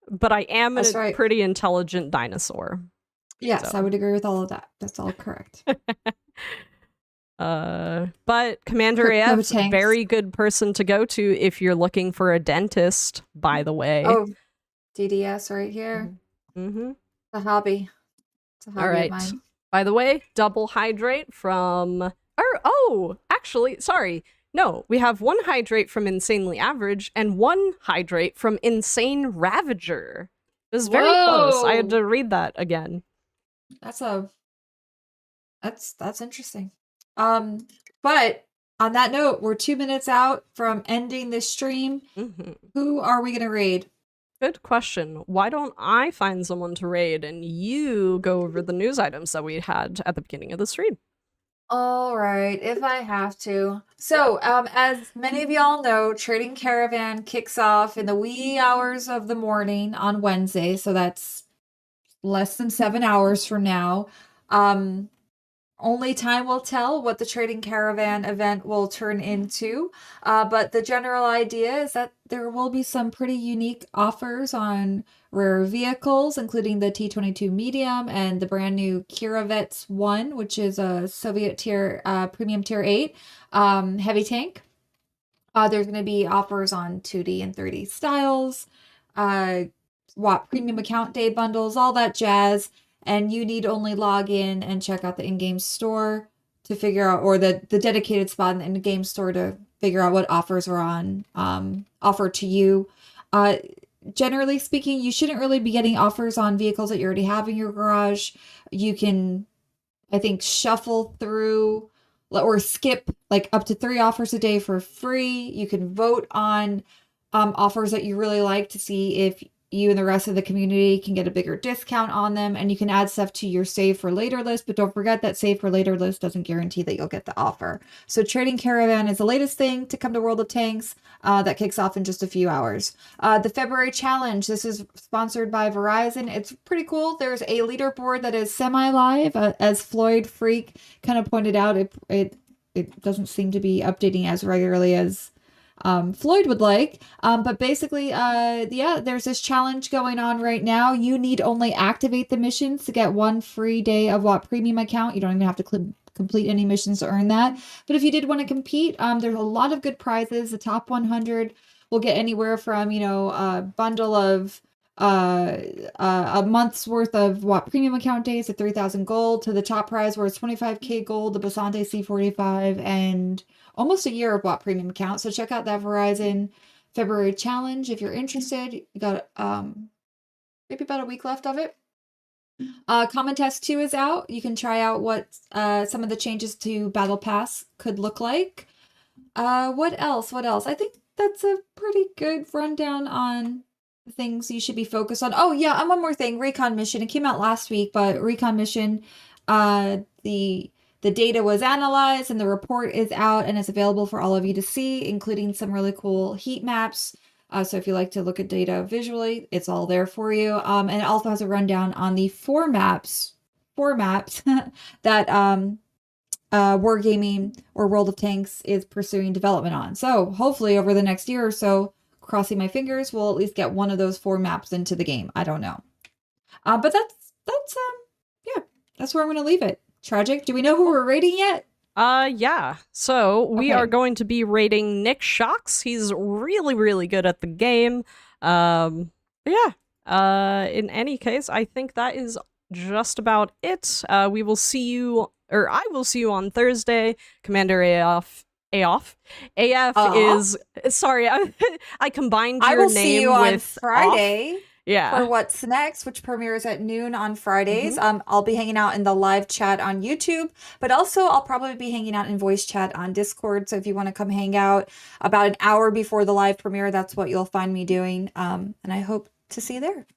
but I am a pretty intelligent dinosaur. Yes, so. I would agree with all of that. That's all correct. But Commander AF, very good person to go to if you're looking for a dentist, by the way. Oh, DDS right here. Mm-hmm. It's a hobby. It's a hobby of mine. By the way, double hydrate from... actually, sorry. No, we have one hydrate from Insanely Average and one hydrate from Insane Ravager. It was very close. I had to read that again. That's interesting. But on that note, we're 2 minutes out from ending this stream. Who are we going to raid? Good question. Why don't I find someone to raid and you go over the news items that we had at the beginning of the stream? All right, if I have to. So, as many of y'all know, Trading Caravan kicks off in the wee hours of the morning on Wednesday. So that's less than 7 hours from now. Only time will tell what the Trading Caravan event will turn into. But the general idea is that there will be some pretty unique offers on rare vehicles, including the T-22 Medium and the brand new Kirovets 1, which is a Soviet tier, premium tier 8 heavy tank. There's going to be offers on 2D and 3D styles, premium account day bundles, all that jazz. And you need only log in and check out the in-game store to figure out, or the dedicated spot in the in-game store to figure out what offers are on offered to you. Generally speaking, you shouldn't really be getting offers on vehicles that you already have in your garage. You can, I think, shuffle through or skip like up to 3 offers a day for free. You can vote on offers that you really like to see if you and the rest of the community can get a bigger discount on them, and you can add stuff to your save for later list, but don't forget that save for later list doesn't guarantee that you'll get the offer. So Trading Caravan is the latest thing to come to World of Tanks that kicks off in just a few hours. The February challenge, this is sponsored by Verizon. It's pretty cool. There's a leaderboard that is semi-live, as Floyd Freak kind of pointed out. It doesn't seem to be updating as regularly as Floyd would like. But basically, yeah, there's this challenge going on right now. You need only activate the missions to get 1 free day of WAP Premium account. You don't even have to complete any missions to earn that. But if you did want to compete, there's a lot of good prizes. The top 100 will get anywhere from, a bundle of a month's worth of WAP Premium account days at 3,000 gold to the top prize where it's 25k gold, the Basante C45, and almost a year of WAP Premium account. So check out that Verizon February challenge if you're interested. You got maybe about a week left of it. Common Test 2 is out. You can try out what some of the changes to Battle Pass could look like. What else? I think that's a pretty good rundown on the things you should be focused on. Oh yeah, and one more thing, Recon Mission. It came out last week, but Recon Mission, the data was analyzed and the report is out and it's available for all of you to see, including some really cool heat maps. So if you like to look at data visually, it's all there for you. And it also has a rundown on the four maps that Wargaming or World of Tanks is pursuing development on. So hopefully over the next year or so, crossing my fingers, we'll at least get one of those 4 maps into the game. I don't know. But that's where I'm going to leave it. Tragic. Do we know who we're rating yet? Yeah. So we are going to be rating Nick Shocks. He's really, really good at the game. In any case, I think that is just about it. We will see you, or I will see you on Thursday. Commander AF is, sorry, I combined your name with I will see you on Friday. Off. Yeah. For What's Next, which premieres at noon on Fridays. I'll be hanging out in the live chat on YouTube, but also I'll probably be hanging out in voice chat on Discord. So if you want to come hang out about an hour before the live premiere, that's what you'll find me doing. And I hope to see you there.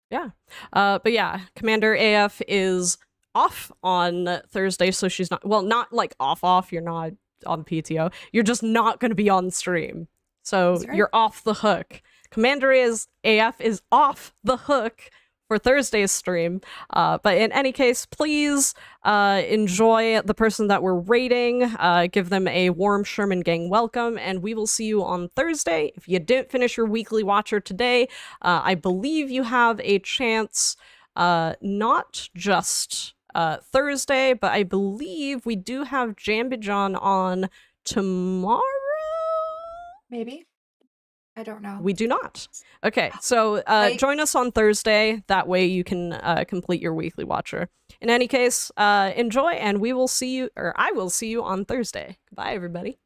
Yeah. But yeah, Commander AF is off on Thursday, so she's not like off. You're not on PTO. You're just not going to be on stream. So That's right. You're off the hook. Commander AF is off the hook for Thursday's stream. But in any case, please enjoy the person that we're rating. Give them a warm Sherman Gang welcome, and we will see you on Thursday. If you didn't finish your weekly watcher today, I believe you have a chance, not just Thursday, but I believe we do have Jambijan on tomorrow? Maybe. I don't know. We do not. Okay, so join us on Thursday. That way you can complete your weekly watcher. In any case, enjoy, and we will see you, or I will see you on Thursday. Goodbye, everybody.